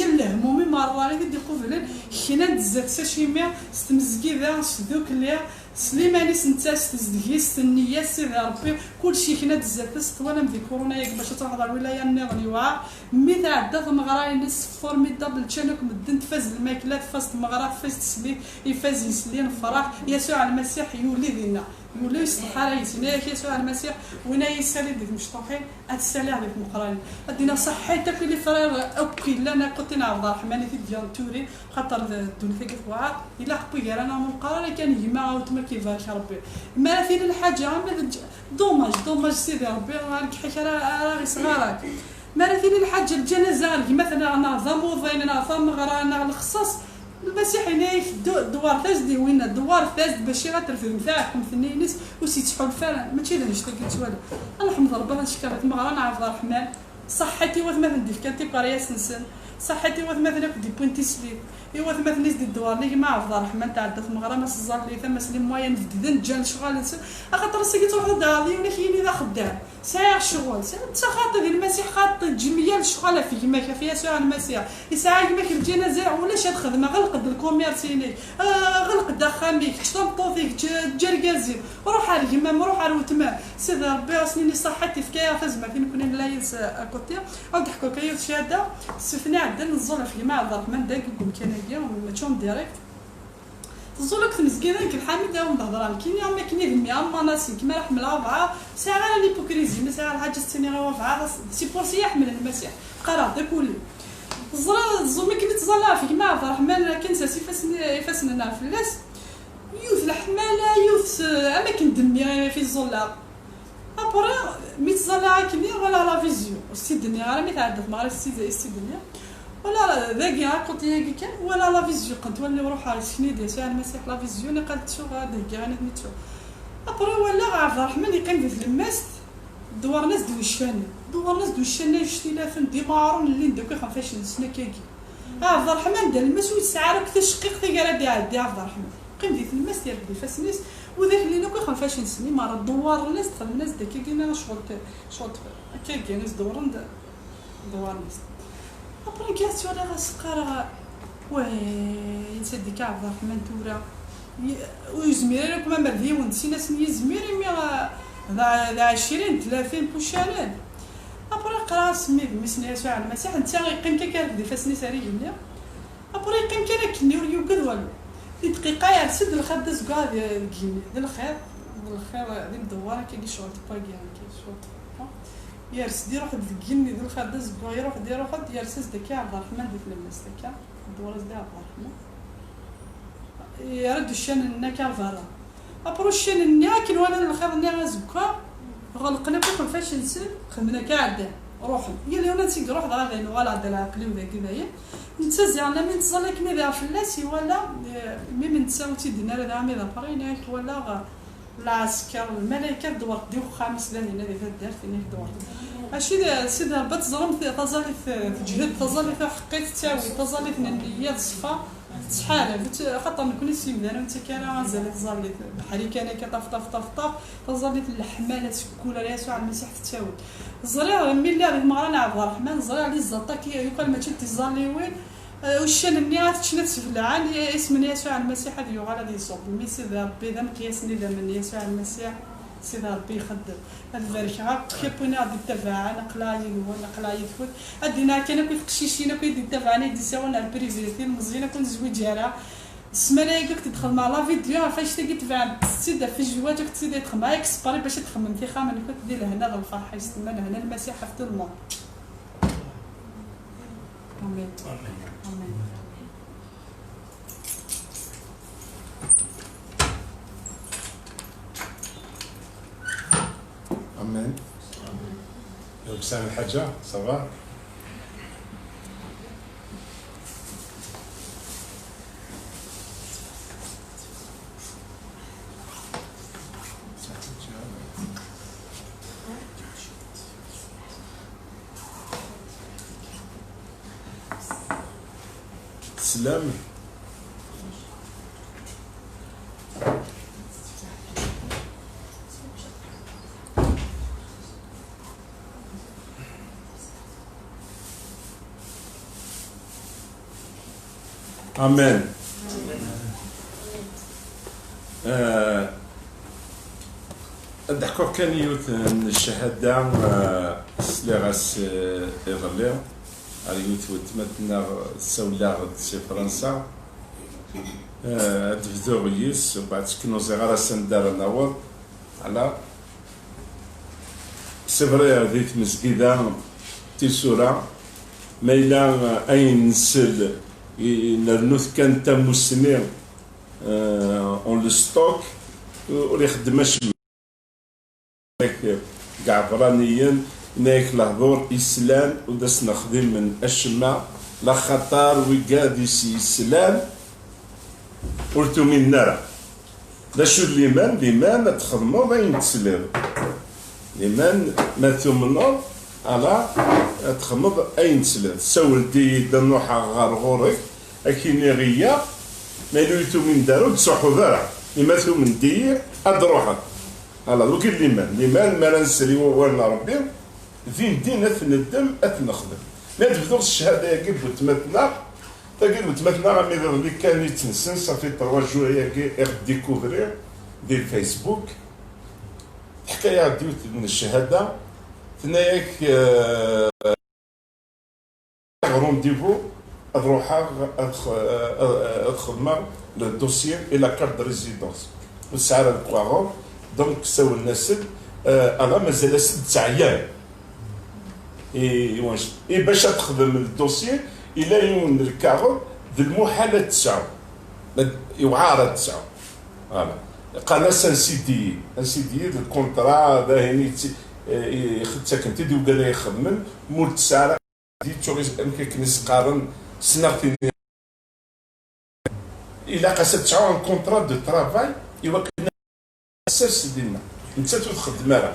يلا همومي مره غير يديقوا فلان حنا نزات ساشيمير ستمزكيدا سدوك ليا سليماني سنتا ستزدهي ستنيه سيدي ربي كلشي حنا تزات طوالا في كورونا ياك باش تحضر الولايه النظري واع مي تعدات مغرا الناس فورميدابل تشانك مدن تفاز الماكلات فاز مغرا فاز تسلي يفاز يسلين فرح يسوع المسيح يولي دينا يولي يصلح رايسنا يسوع المسيح وينا يسالي ديك مشطوحين اتسالي عليك مقراني ادينا صحيتك اللي فرير اوكي لنا قلتنا عبد الرحمن في ديال توري خاطر دون فيك فوا الا حبي غير انا من القرار كان يما وتما كيفاش ربي ما فين الحاجه دوماج سيدي ربي راك حكا راه صغارك ما فين الحاجه الجنازه مثلا انا ضموضين انا فمغرا انا الخصاص المسيح هنا دوار فاسد وين دوار فاسد باش غترفد نتاعكم ثنينيس وسي تحول فعلا ماشي انا اشتكيت والو انا نحمد ربي نشكرك مغرا انا عبد الرحمن صحتي واثما ندير كانتي قريه سنسن صحتي واثما ناك دي بوينتي سليب ايوا ثما نيس دي الدوار اللي مع عبد الرحمن تاع دات مغرا ما سزال لي ثما سليم موين فددن جال شغال خاطر سيكي تروح داري ولا كاين اذا خدام ساير شغل انت خاطر المسيح خاطر الجميه الشغاله فيه ما فيها ساعه المسيح يساعد ما كاين الجنازه ولا شاد خدمه غلق الكوميرسيني غلق دخاميك تطوفيك جركازي روح على اليمام روح على الوتمان سيدي ربي سنيني صحتي في كايا فازما كي نكون نلايس اكوتي او ضحكوا كايا شهاده سفنا عندنا نزول في جماعه عبد الرحمن داك يقول كنايا وماتشون ديريكت تزولك تمزكينا الحميده ونهضر كاين يوم كاين دمي اما ناس كيما راه حمل ربعه ساعه على ليبوكريزي ما ساعه الحاجه ستيني راه ربعه سي بورسي يحمل المسيح قرار داكولي الزومي كي تزلا في جماعه عبد الرحمن كان ساسي فاسنا نعرف الناس يوث الحماله يوث اماكن دمي في الزولا ابرا مي تزلا كيني ولا لا فيزيو سي دنيا راه مي تعدت مع سي دنيا ولا ذاكي عقلتي كان ولا لا فيزيو قلت ولي روح سكني دي ساعه المسيح لا فيزيو قالت شو هذا كاع نتو ابرا ولا عبد الرحمن يقيم في الماس دوار ناس يشتي لافن دي مارون اللي ندوك خمفاش نسنا كاكي عبد الرحمن دار الماس ويسعى راك تشقيق تيقرا دي عبد الرحمن قيم ديت الماس ديال دي فاسنيس وذاك اللي نوكا خمفاش نسني مار دوار الناس دخل الناس داك كاين شغل كاين ناس دوار ناس ابري كاس ولا غاسقرا يسدي عبد الرحمن تورا ويزمير لك ما مرضي ونسينا سني زميري مي ذا 20 30 بوشالان ابري قرا سمي بمسني يسوع على المسيح انت غيقيم كاك دي فاسني ساري جني ابري يقيم كان كني وريو كد والو دقيقه يرسد الخد زكا ديال الخير ديال الدواره كاين شغل باكي كاين شغل يرسد يروح دقيني ديال الخد زكا يروح يرسد دكا عبد الرحمن ديال المس دكا الدواره ديال عبد الرحمن يرد الشان نكا فارا ابرو الشان ناكل ولا الخير نيا زكا غلقنا كيف فاش نسل خدمنا كاع روح هي اللي انا نسيق روح دابا غير ولا عند العقل وذاك كذايا انت زعما من تصلك مي ذا فلاسي ولا مي من تساوتي دينا هذا عامي ذا بريناك ولا العسكر الملائكه دور ديو خامس لان هنا اللي دارت هنا دور ماشي سيدي هبط ظلمت تظلت تجهد تظلت حقيت تساوي تظلت النيه صفا شحال خاطر نكون سيم انا وانت كان مازال تظلت بحالي كان كطف تظلت الحماله كلها يسوع المسيح تساوي الزريعه ملي هذه المره عبد الرحمن الزريعه اللي الزطا يقال ما تزالي وين وشان النيات تشنت في العان اسم يسوع المسيح هذه يغال هذه يصوب مي سيدي ربي ذا مقياسني ذا من يسوع المسيح سيدي ربي يخدم هذا البركه كيبوني غادي تبع نقلاي ونقلاي فوت ادينا كان كيف قشيشينا كيدي تبعني دي سوانا البريفيتي مزيانه كون زويجاره السمالايك تدخل مع لا فيديو فاش تجي تبع تسد في جواتك تسد تخدم معاك اكسباري باش تخمم في خامه اللي كنت دير هنا الفرحه يستمر هنا المسيح في الماء امين امين امين يوك سامي الحاجه صافا سلام امين الضحكو كان يوت الشهاده اللي غاس يغلي على يوت تمتنا سولا في فرنسا تفدو غيس وبعد كنو صغار سندار نور على سفري ديت مسجدة تيسورا ميلا اين نسل نرنوث كان تم السنين اون لو ستوك ولي خدماش كاع فرانيا نايك الهضور اسلام وداس نخدم من الشما لا خطر ويقاد اسلام قلتو من نرى لا شو الإيمان تخدمو باين تسلم الإيمان ما تؤمنو على تخدمو أين تسلم سولتي دنوحا غارغورك أكيني غيا ما يلويتو من دارو تسوحو ذرع إما تؤمن دي أدروحا على دوك الإيمان ما نسري والنا ربي فين دين أثندم أثنخدم ما تبدو الشهادة يجيب وتمتنا تاكيد وتمتنا غامي اللي كان يتنسن صافي 3 جور ياكي اغ ديكوفري ديال الفيسبوك الحكايه ديوت من الشهاده ثناياك رونديفو تروحا تخدم لو دوسيي اي لا كارت دو ريزيدونس والسعر الكواغون دونك ساو الناس انا مازال 6 ايام اي باش تخدم الدوسيي الى يوم الكاغو ذي المحالة 9 يوعارة 9 فوالا قال انسيدي الكونترا باهي يخدتك انت دي وقال يخدم مول 9 دي تشوغيز كنس قارن سنغتي الى قاس 9 كونترا دو ترافاي يوكلنا الاساس ديالنا انت تخدم راه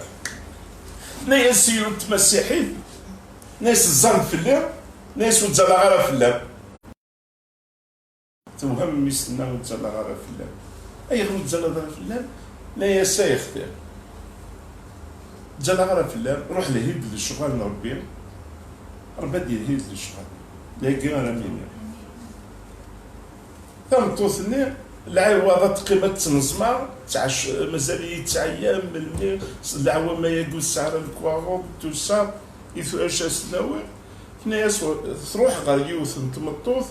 ناس سيوت مسيحي ناس الزن في الليل ناس وتزال غير في الليل توهم ميسنا وتزال غير في الليل اي غير وتزال غير في الليل ناس يختار تزال غير في الليل روح لهيد للشغل ربي ربي يهيد للشغل لاقي انا مين ثم توثني العوضات قيمة تنزمع مازال يتعيام من العوام ما يقول سعر الكواغوب توسا يثو اش سناوي ناس تروح غير يوث نتمطوث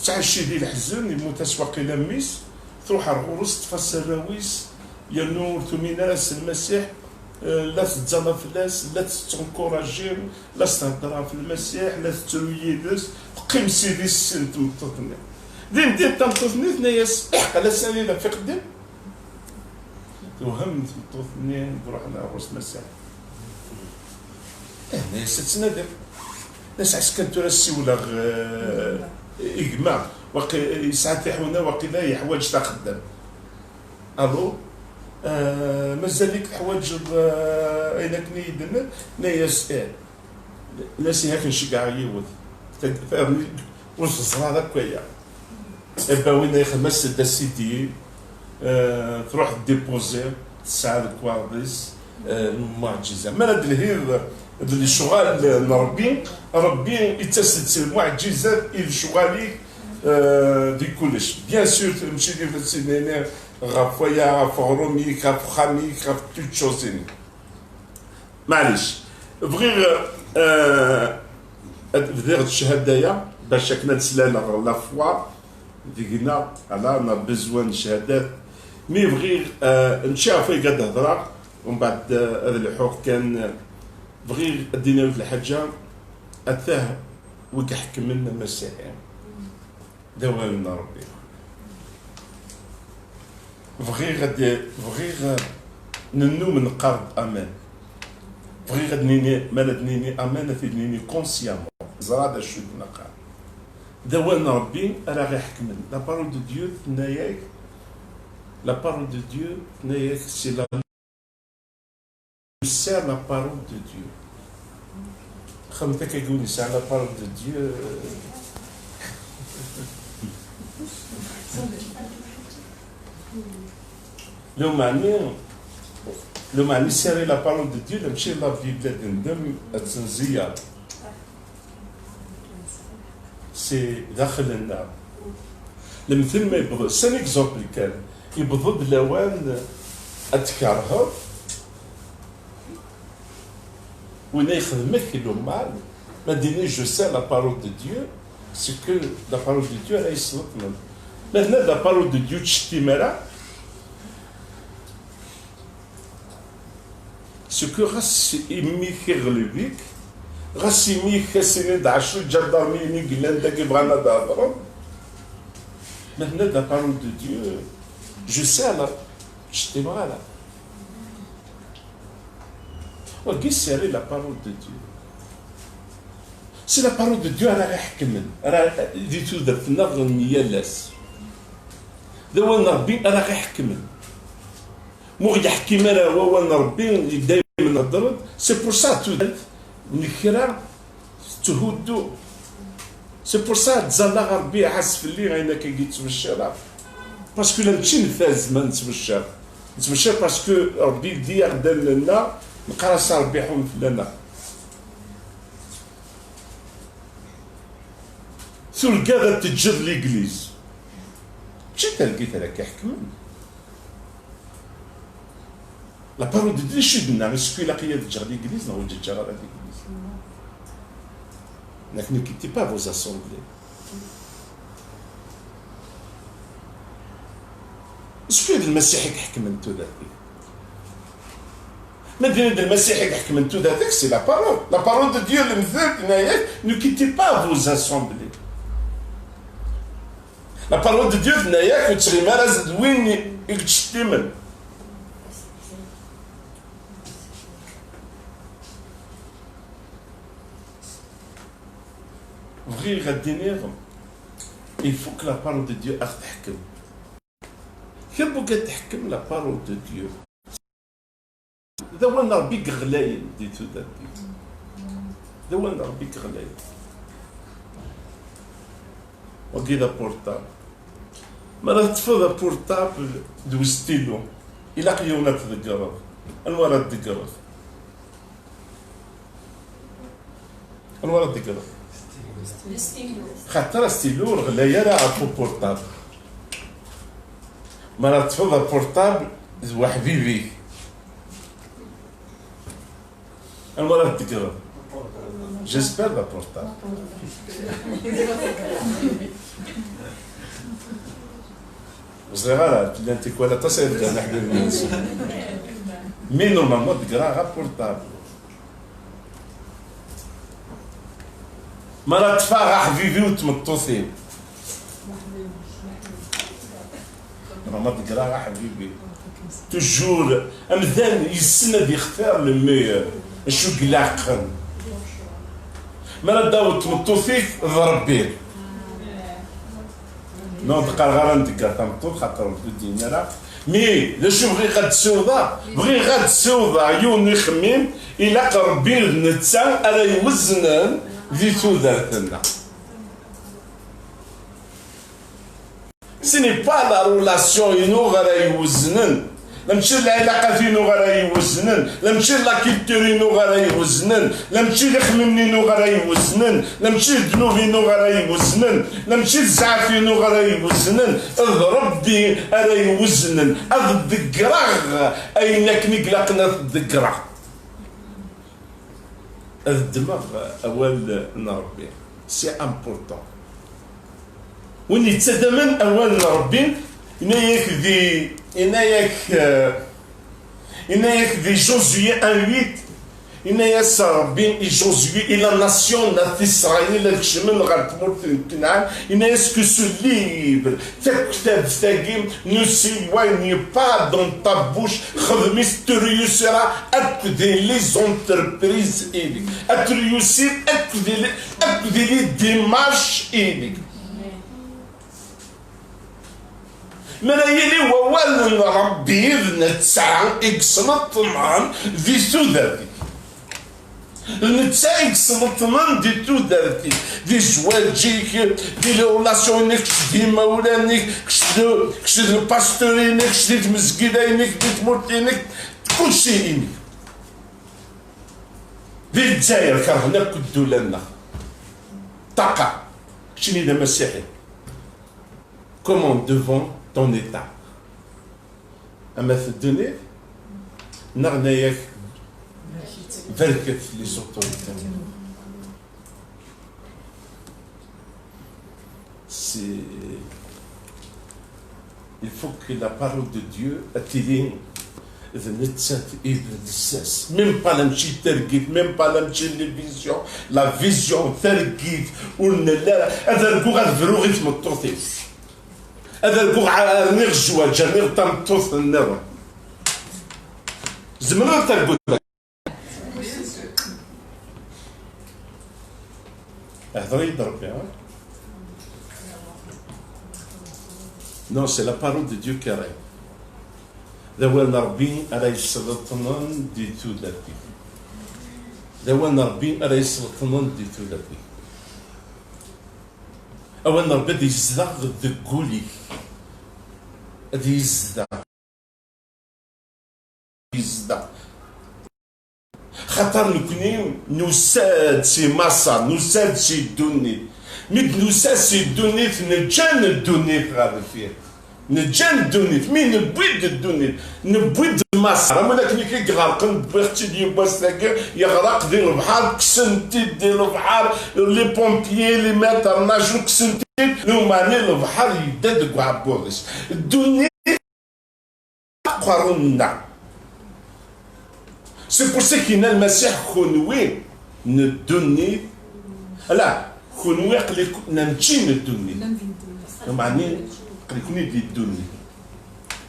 تعشي ديال الحزن يموت اسواق لميس تروح الغروس تفسر راويس يا نور ثميناس المسيح لا تتزالا في الناس لا تنكوراجي لا تهضر في المسيح لا ترويدس قيم سيدي السن تمطوثني دين تنطوثني ثناياس احق على سنين في قدام توهم تمطوثني نروح على عروس مسيح ناس تنادم ناس عسكنتو راسي ولا اجماع ساعات يحونا وقيلا يحواج تا خدام الو مازال ليك حوايج اين كني يدنا ناس ناس هاك نشجع يود فهمني واش الصرا هكايا ابا وين يخمس دا سيدي تروح ديبوزي تسعى الكوارديس المعجزه ما هاد الهير اللي شغال ربي يتسلسل المعجزات الى شغالي دي كلش بيان سور تمشي في السينما غاف ويا غاف غروميك غاف خاميك غاف توت شوزين معليش بغير بدير الشهادة باش كنا نسلانا لا فوا ديقنا على ما بزوان شهادات مي بغير نشاف قد هضره ومن بعد هذا الحوق كان بغير ادينا في الحاجه اتاه وكحكم لنا مسيحيين دوالنا ربي بغير ننو من قرض امان بغير نيني مالدنيني امان في نيني كونسيامون زراد شو نقال دوالنا ربي راه غير حكمنا لا بارول دو ديو تناياك لا بارول دو ديو تناياك سي لا c'est la parole de Dieu. C'est la parole de Dieu. Le mani c'est la parole de Dieu. C'est la Bible d'Indem. C'est داخل النار. المثل ما يبغض. C'est un exemple كان يبغض بلوان أتكرهه. وين يخدمك لو مال ما ديني جو سي لا بارول دو ديو سي كو لا بارول دو ديو راه يسلطنا مثلا لا بارول دو ديو تشتي مرا سي كو غاس يمي كيغلبيك غاس يمي كاسيني 10 جدارميني قلان داك بغانا نهضروا مثلا لا بارول دو ديو جو سي لا تشتي مرا وكي سيري لا بارول دو ديو سي لا بارول دو ديو راه يحكمن راه ديتو درت النظر ميالاس دوالنا ربي راه يحكمن مو يحكي راه هو ربي دايما نضرب سي بور سا تو نكرا تهودو سي بور سا تزال ربي عاس في اللي غينا كي تمشى باسكو لا نمشي نفاز ما نتمشى باسكو ربي دير دار لنا نقرا ربي يحوم لنا تلقى غا تجد ليغليز ماشي تلقيت راه كيحكمن لا بارول دو دي شدنا اسكو لا قيا تجر ليغليز نو تجر على ليغليز لكن ne quittez pas vos assemblées اسكو المسيح يحكم انتو ذاك ما دين المسيح يحكم انتو ذاك سي لا بارول دو ديو المثل هنايا ne quittez pas vos assemblées لا بارول دو ديو هنايا كتشري مرز وين يكتشتمن بغي غادي نيرهم il faut que la parole de Dieu تحكم كي بغات تحكم لا بارول دو ديو ذا وين ربيك غلاين ديتو دابي ذا وين ربيك غلاين وكيدا بورتابل مرة تفضل بورتابل دوزتيلو إلا قيونا تذكرها الورا تذكرها الورا تذكرها خاطر ستيلو غلاية راه عرفو بورتابل مرة تفضل بورتابل زوا حبيبي الورا تذكرها جيسبر لا بورتابل صغيرة انت كوالا تصير كان حدا الناس مي نورمالمون تقرا غا بورتابل مرة تفا غا حبيبي وتمطوطين نورمالمون تقرا غا حبيبي توجور امثال يسند يختار الميور شو قلاقن مرة داو تمطوطيك ضرب بيه نو تقال غير ندقر تمطوط خاطر دينا مي لا شو بغي غاد تسوضا بغي غاد تسوضا عيون يخمم إلا قربي نتا راه يوزنن في تودرتنا سيني با لا رولاسيون ينو غير يوزنن لمشي العلاقة فينو غير يوزنن لمشي لا كيلتورينو غير يوزنن لمشي الخممنينو غير يوزنن لمشي الذنوبينو غير يوزنن لمشي الزعفينو غير يوزنن ربي راه يوزنن الذكراغ اينك نقلقنا الذكراغ الدماغ اول نربي سي امبورطون وين يتسدمن اول نربي إنايك دي جوزوية 1-8 إنايا سربين جوزوية إلى ناسيون نات إسرائيل الكشمن غير تموت كنعان إنايا سكو سو ليبر تا كتاب تاقيم نو سيلواني با دون تا بوش خدميس تريوسيرا أكدي لي زونتربريز إيديك أتريوسير أكدي لي ديمارش إيديك من يلي ووال ربي نتسع إكسلط مان في سوداتي نتسع إكسلط مان دي توداتي دي جواجيك دي لولاسيونيك دي مولانيك كش دي الباستورينيك كش دي المسجدينيك دي تمورتينيك كل شيء إنك دي الجزائر كرهنا كدو لنا طاقة شني دا مسيحي كومون دوفون ton état. À me donner, n'arnayak verket les autorités. C'est. Il faut que la parole de Dieu attire même pas la tergit, même pas la télévision, la vision tergit, ou ne l'a. هذا الكوغاد فروغيت مطوطيس. هذا البقعة نرجوها جميع تمطوط النار زمنا ترقد هضري ربي نو سي لا بارول دو ديو كي راهي ذوال ربي راه يسلطنن دي توداتي ذوال ربي راه يسلطنن دي توداتي أول ربي دي يزدغ الذكولي دي يزدغ خاطر نكوني نساد سي مصر نساد سي دوني ميد نساد سي دوني نجان الدوني غادي فيه نجان الدوني مين نبويد الدوني نبويد مصر اما لكن كي غارقن بختي ديال باسلاكا يغرق ديال البحر كسنتي ديال البحر لي بومبيي لي ماتر ناجو كسنتي لوماني البحر يدد كاع بوليس الدوني قرنا سي بور سي كاين المسيح خنوي ندوني لا خنوي قليك نمشي ندوني معني قليكني دي الدوني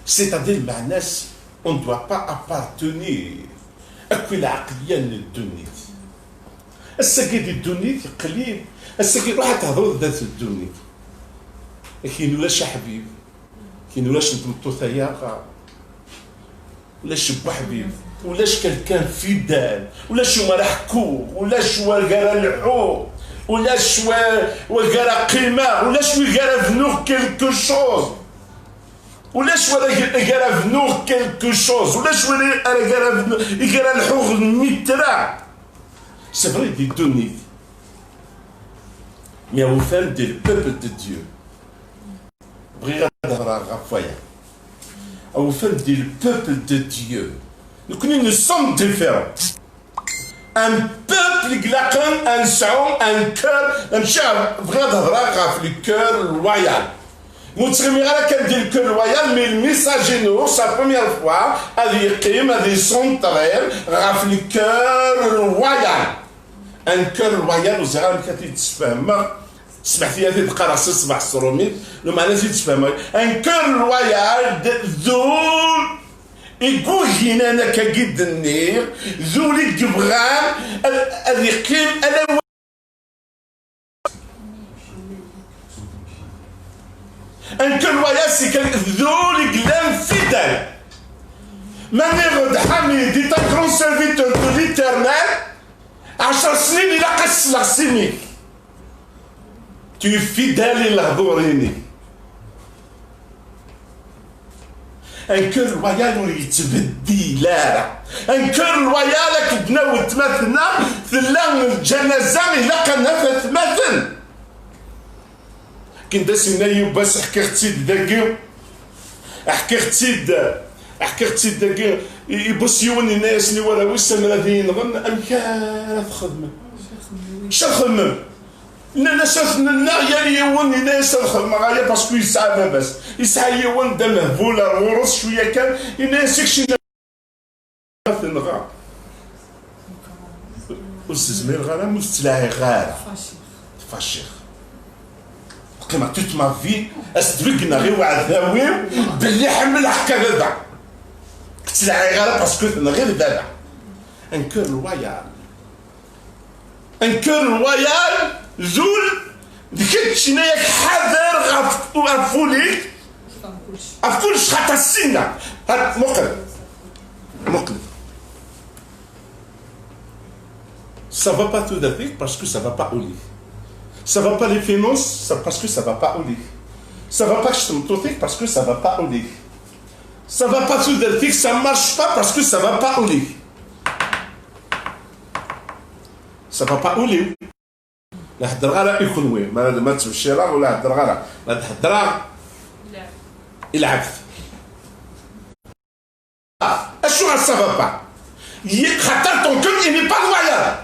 سيتادير مع ناس اون دوا با ابارتونير اكو العقليه للدوني السكيت الدوني قليل السكيت روح تهضر ذات الدوني كاين ولاش حبيب كاين ولاش نتمطو ثياقه ولاش بوحبيب ولاش كان فيدال ولاش مرحكوك ولاش وقرا الحوق ولاش وقرا قيمة ولاش وقرا فنوغ كيلكو شوز ولاش وقرا فنوغ كيلكو شوز ولاش وقرا الحوق المترا C'est vrai des données. Mais au fin du peuple de Dieu, au fin du peuple de Dieu, nous sommes différents. Un peuple qui a un son, un cœur, un le cœur loyal. Nous sommes le cœur loyal, mais le message nous, sa première fois, a dit qu'il a des sons le cœur loyal. Un cœur loyal, nous avons سمعتي هذه تقرا 7 سروميت لو معنى زيد تفهم ان كور لويال ذول يقول هنا انا كقد النير ذول الجبغان اللي يقيم انا ان كور لويال سي ذول قلام فيدال ماني غد حميد دي تا كرون سيرفيتور دو ليترنال 10 سنين الى قص سنين Tu es fidèle et l'adoré. Un cœur loyal qui te dit là. Un cœur loyal qui te dit maintenant, c'est là où le janazan est là qu'on a fait maintenant. Quand tu as eu bas حكرتي دقيق حكرتي دقيق يبصيون الناس اللي ولا وسام الذين غن أمكان تخدم شو خدمة لا شفنا يا يوون الناس الخدمة غاية باسكو يسعى بس يسعى يوون دا مهبولة ورص شوية كان الناس يكشي نغا وستزمير غالا وستلاعي غالا فاشيخ كما توت ما في استبقنا غير واحد ثاوي باللي حمل حكا هذا تلاعي غالا باسكو غير دابا ان كور لويال ان كور لويال زول ديك شناياك حذر غفوليك غفولش خاطر السنة هاد مقلب ça va pas tout à fait parce que ça va pas au lit ça va pas les finances parce que ça va pas au lit ça va pas parce que ça va pas au lit ça va pas tout à fait ça marche pas parce que ça va pas au lit ça va pas au lit لا حضر غالا يخنوي ما تمشي راه ولا حضر غالا لا تحضر لا العبث اشو غاسافا با خاطر طون كل اني با لويال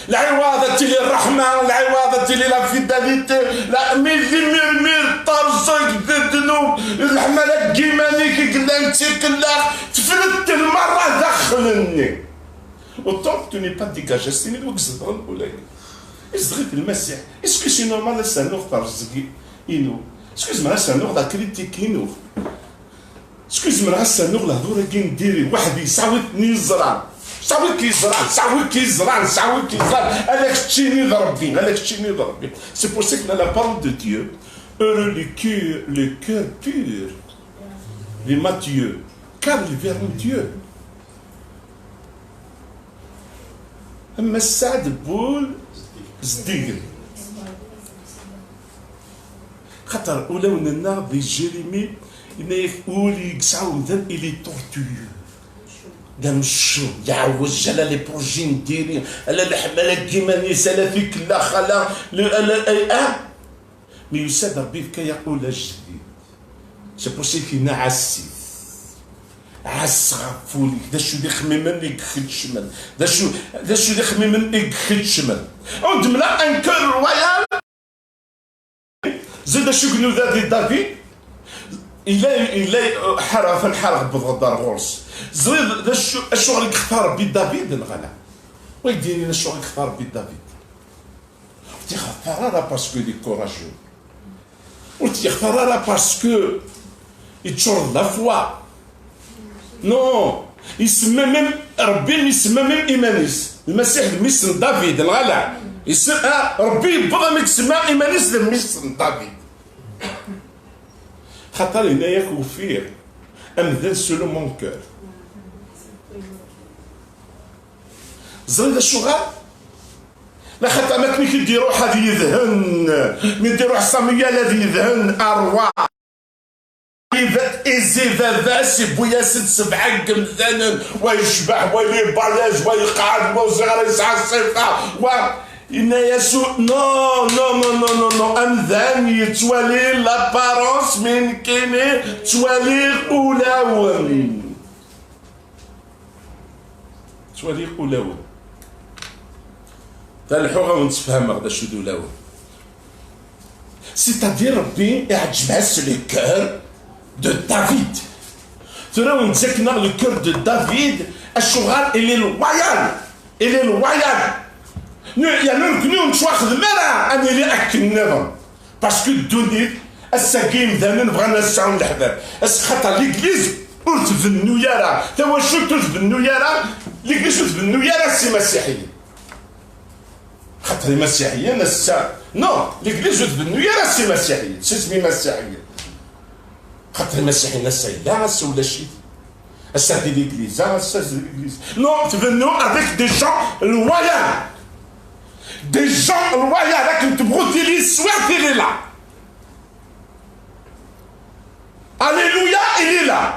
العوضة لي الرحمة العوضة لي لا فيداليتي لا مير طرزك ذنوب الحملة كيماني كي قلانتي كلا تفلت المرة دخلني وطونك تو ني با ديكاجي سيني دوك زدرن ولا إزغيت المسيح إسكو سي نورمال سانوغ ترزقي إنو إسكو زعما سانوغ دا كريتيكينو إسكو زعما سانوغ لهضورة كي نديري واحد يسعوتني يزرع سعوت كيزرع هذاك الشيء اللي ضربي سي بور سي كو لا بارول دو ديو heureux le cœur pur les Matthieu car ils verront Dieu أما السعد بول زديقري خاطر ولاو لنا دي جيريمي ولي يقسعو مثلا إلي تورتيو دام الشو يعوج على لي بروجي نديري على الحمالة كيما نسالة فيك لا خلا مي يساد ربي فيك يقول الجديد سي بوسي كينا عسي عس غفولي دا شو دي خميمن يكخد شمال دا شو دي خميمن يكخد شمال عود ملا ان كور رويال زيد شو كنو ذا دي دافيد إلا حرق بضغدار غرس زيد الشغل اللي اختار بي دافيد الغلا ويديني الشغل اللي اختار بي دافيد تي اختارها باسكو دي كوراجو وتي اختارها باسكو يتشرد لا فوا نو يسمى ميم ربي يسمى ميم ايمانيس المسيح الميسن دافيد الغلا يسمى ربي بغا ما يسمى ايمانيس الميسن دافيد خاطر هنايا كوفير امذان سولو مون كور زريد الشغال لا خاطر ما كي يديروا هذه يذهن من يديروا حصاميه الذي يذهن ارواح إزي فافاس بويا 6-7 قمثانا ويشبح ويلي بالاج ويقعد وزغر يسعى الصفة و إن يسوع نو نو نو نو نو نو أمذان يتوالي لابارونس من كيني توالي أولاون توالي أولاون تا الحوغة ونتفهم هذا شو دولاون سيتادير ربي يعجبها لو كور de David. Cela on disait que dans le cœur de David, الشغال il est loyal. Il est loyal. Il y a même que nous on choisit de mera أن يلي أكنهم. Parce que donner السقيم ذا من بغانا نسعون الحباب. خاطر ليغليز قلت في النيارة. توا شو قلت في النيارة؟ ليغليز قلت في النيارة سي مسيحية. خاطر المسيحية نسا. نو ليغليز قلت في النيارة سي مسيحية. تسمي مسيحية. خاطر المسيحيين هسه لا هسه ولا شيء هسه دي ليغليز هسه دي ليغليز نو تفنو افيك دي جون لويال دي جون لويال راكم تبغوا تيلي سوا تيلي لا اليلويا الي لا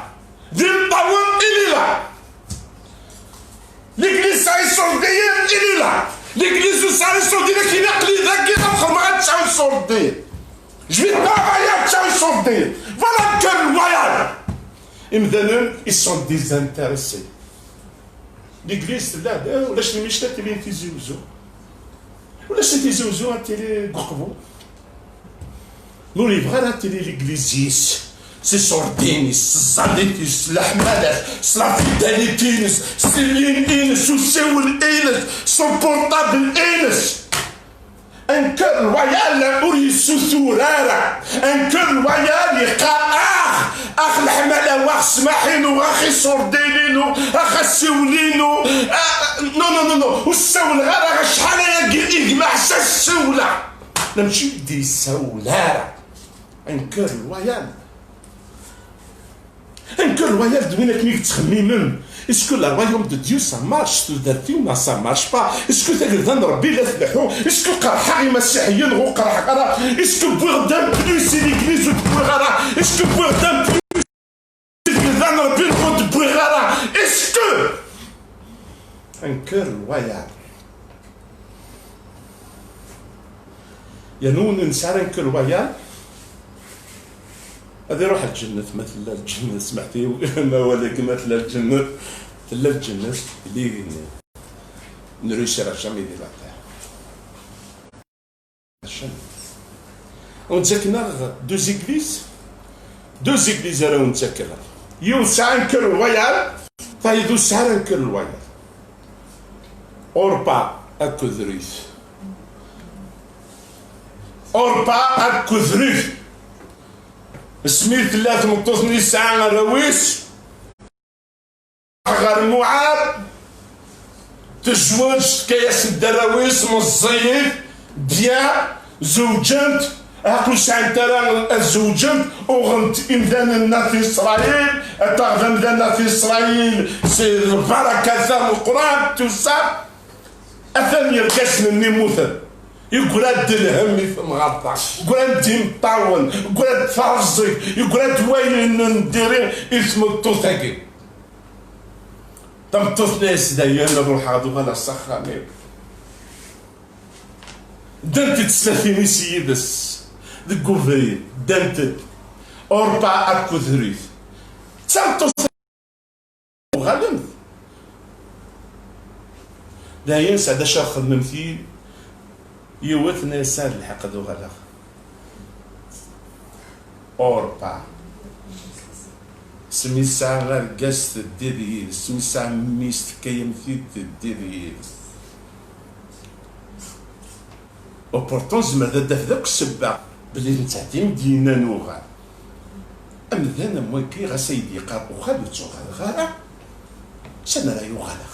دي الطاون الي لا ليغليز ساي صورديين الي لا ليغليز ساي صورديين كي نقلي ذاك يدخل ما غاتشاو صورديين Je vais travailler à chanter. Voilà quel voyage. Et maintenant, ils sont désintéressés. L'église, là, ولا شنو مش تلي تيزوزو ولا شنو تيزوزو تلي ققبو نوري بغا تلي ليغليزيس سي سوردينيس الزاديتيس الحمادات سلافيداليتينس سيلين إينس وسيول إينس سون بورتابل إينس ان كور رويال اوري سوسورارا ان كور رويال يقال اخ الحماله واخ سماحينو واخي صوردينينو اخ السولينو نو نو نو نو والسول غير شحال يجمع حتى السوله نمشي دي السولارا ان كور رويال ان كور رويال دوينك ملي تخممن Est-ce que le royaume de Dieu ça marche sur la terre ou ça marche pas? Est-ce que تقدر ربي لا تفلحوا؟ Est-ce que قرحة مسيحيين هو قرحة؟ Est-ce que بوغدان بلوس l'église de بوغارا؟ Est-ce que بوغدان بلوس تقدر ربي نقول بوغارا؟ Est-ce que un cœur royal ينون نسار un cœur royal هذا يروح الجنة مثل الجنة سمعتي ما ولكن مثل الجنة مثل الجنة اللي نريشر جامي دي لا on تسكنا deux églises راهو نتسكنا يوسع ان كل رويال فايدو سعر ان كل رويال اوربا اكوذريث اوربا اكوذريث سميت ثلاث مطوس نساء الرويس غير معاب تزوج كياس الدراويس من الزيت بيان زوجنت كل ساعة ترى الزوجنت وغنت إمدانا في إسرائيل أتغذى إمدانا في إسرائيل سي البركة ثم القرآن توسع أثني الكاس من نموثن يقول الهم في مغطى يقول ديم طاون يقول فرزي يقول وين نديري اسم الطوثاكي تم طوثناس دايا نروح هادو على الصخامي دنت تسلفيني سيدس الكوفري دنت أوربا أكوذريث تم طوث وغالم دايا سعدا شاخ الممثيل يوثنا سال الحق ذو غلق أوربا سميسا غير قست الديريل سميسا ميست كيمثيل الديريل وبورتون ماذا داف ذاك السبع بلي نتعدي مدينة نوغا أم ذانا موكي غا سيدي قاربو خالو تشوغا غارة شانا لا يغلق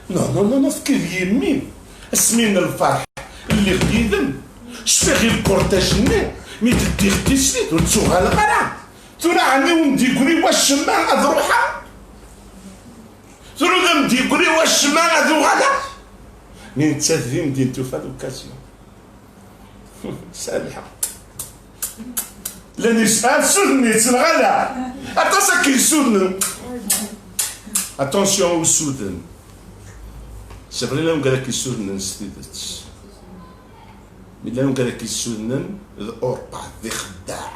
نو نو نو نفكر يمين اسمين الفرح اللي غديدن شفي غير الكورتاج مي تدي غدي سنيت وتسوغها الغرام ترى عني وندي قولي واش ما هاد روحها ترو دي يقولي واش ما غادو غدا من تاذين دي توفى لوكاسيون سامحه لاني سودني تنغلا اتاسا كيسودن اتونسيون وسودن سبري لهم قال لك يسودن ستيدتش من لهم قال لك يسودن الاوربا ذي خداع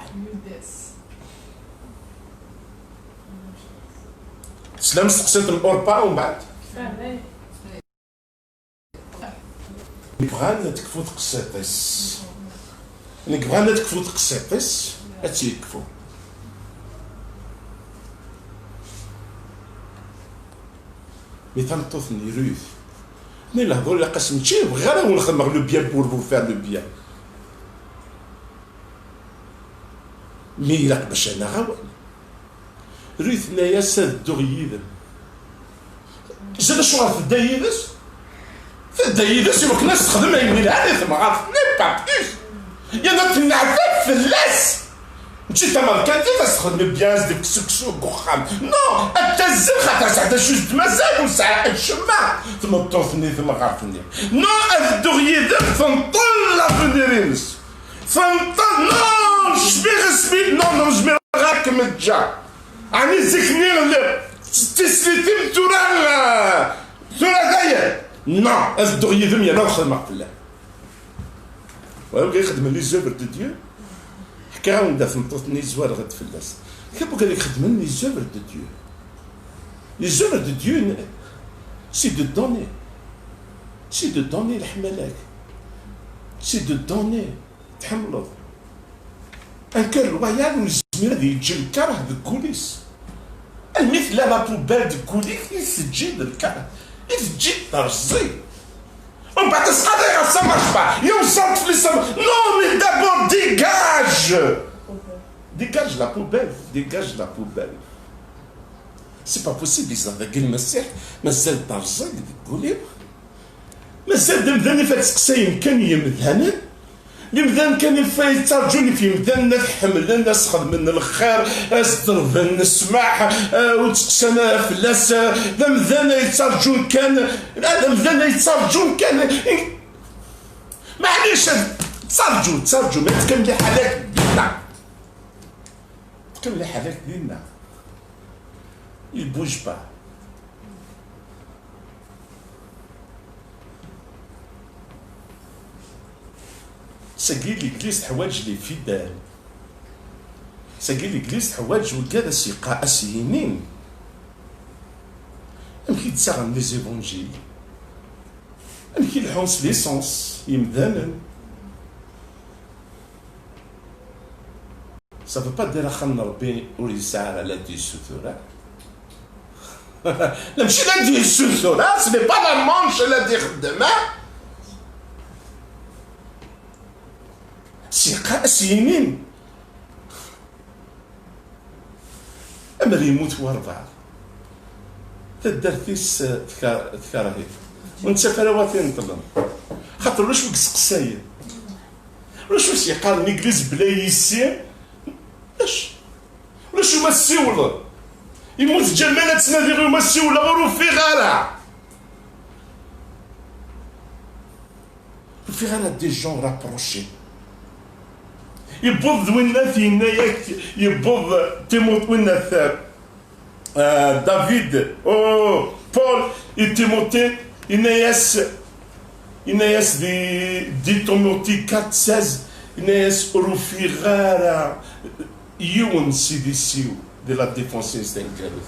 سلام سقسيت الاوربا ومن بعد بغانا تكفو تقسيطيس بغانا تكفو تقسيطيس هاتي يكفو مي تنطوثني روث ني الهضور لا قسم تشي غير ونخدم لو بيان بور فو فير لو بيان مي لا باش انا غاول روث نايا ساد دوغييد زاد شو غاف دايدس دايدس يمكن الناس تخدم يمين هذه ثم غاف ني با بليس يا نات نعذب فلاس ماشي تما كانت تخدم بيان ديك السكسو كوخام نو التزم خاطر ساعه جوج مازال وساعه الشمع ثم طوفني ثم غرفني نو الدغيد فنطل لافونيرينس فنطل نو شبي غسبي نو جبي غاك متجا راني زكني تسليتي تورا داير نو الدغيد يا نخدم في الله وهو يخدم لي زوبر دو ديو حكاها وندا فنطوطني زوار غد فلاس كيبو قال لك خدمني لي زوبر دو ديو لي زوبر دو ديو سي دو دوني الحملاك سي دو دوني تحملض ان كان رويال والزمير هذه يجي الكره بالكوليس المثل لا بوبال دو كوليس تجي الكره تجي ترزي ومن بعد تسقط ça marche pas يوصل في السما نو مي دابور ديجاج لا بوبيل سي با بوسيبل يزرق المسيح مازال طرزق تقولي مازال مذان فات سقسايم كان يمذهن المذان كان يترجوني في مذان نحمل الناس خدم من الخير استرف السماح وتسقسانا فلاس مذان يترجون كان مذان يترجون كان معليش تسرجوا ما تكملي حالك دينا تكملي حالك دينا يبوج با ساقي ليكليس حوايج لي فيدال ساقي ليكليس حوايج وكذا سيقا اسينين امكي تساغن لي زيفونجيل امكي الحونس ليسونس يمذانا ça veut pas dire خلنا ربي وريسار على دي سوتورا لا ماشي لا دي سوتورا سي با لا مانش لا دي خدمه سيقا سنين أمر يموت واربعة تدرتيس تكرهي وانت فراواتي نطلم خاطر واش بك سقسايا واش يقال نيكليز بلا يسير واش ما السيولة يموت جمالة تنادي غير ما السيولة غير في غالا في غالا دي جون رابروشي يبوظ وين في نايك يبوظ تيموت وين دافيد بول يتيموتي إناياس دي توموتي 4-16 إناياس روفي غارة يون سيدي سيو دي لا ديفونس استنكالو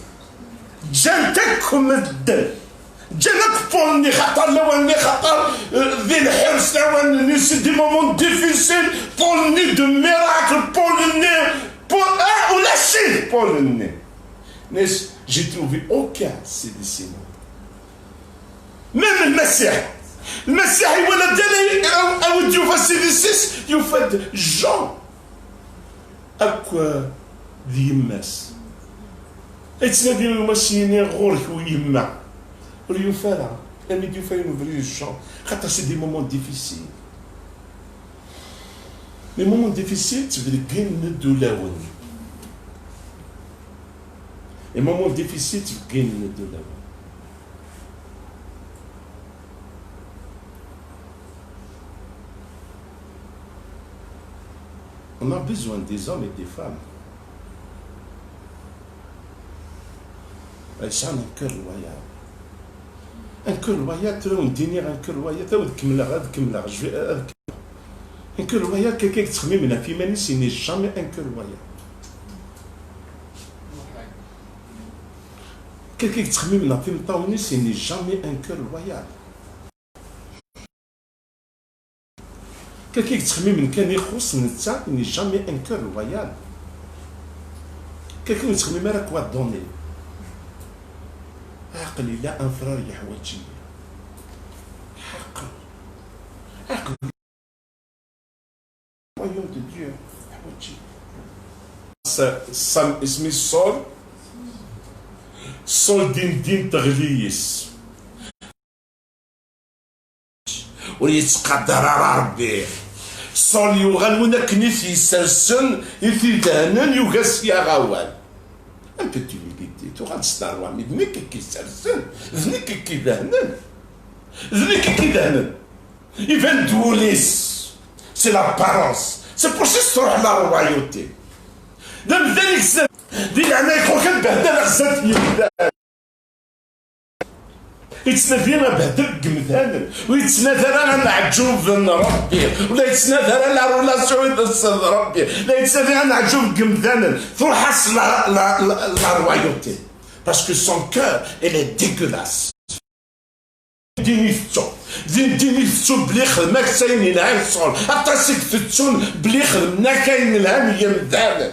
جانتكم الدل جانك بولني خطر لواني خطر ذي الحرص لواني سي دي مومون ديفيسيل بولني دو ميراكل بولني ولا شيء بولني ناس جي تروفي اوكان سيدي سيمو ميم المسيح يولد ديالي او يوفى سيدي سيس يوفى جون اكوا ذي يماس اتنادي المسيني غورك ويما يوفى لما يوفى ينوفري الجون خاطر سي دي مومون ديفيسيل لي مومون ديفيسيل تبدكين ندو لاون لي مومون ديفيسيل تبدكين ندو لاون On a besoin des hommes et des femmes. يشعل un cœur loyal. Un cœur loyal, tu vas me dire un cœur loyal, tu vas me dire, un cœur loyal, quelqu'un qui se met dans la fille, ce n'est jamais un cœur loyal. Quelqu'un qui se met dans la fille, ce n'est jamais un cœur loyal. Quelqu'un qui se met dans la fille, ce n'est jamais un cœur loyal. Quelqu'un qui se met dans la quoi donner. عقلي لا انفرار يحوجي عقل royaume de Dieu يحوجي اسمي صول دين تغليس ويتقدر ربي صول يغنون كنيس يسلسن يثيدانن يغس يا غوال un peu d'humilité, tu rentres dans le roi, mais venez qui s'alcène, venez qui dahnen, venez qui dahnen. Il vient d'oulis, c'est l'apparence, c'est pour ça que c'est la royauté. Dans le dernier exemple, il y a un écran بهدل أخزات يمدان. يتسنى أنا بهدل قمدان ويتسنى أنا نعجوب ربي ولا يتسنى أنا لا رولاسيون يتصل ربي لا يتسنى أنا نعجوب قمدان ثم حس la royauté parce que son cœur elle est dégueulasse. ديني فتو بلي خدمك ساين ينعي الصول أطاسيك فتون بلي خدمنا كاين الهم يمدان.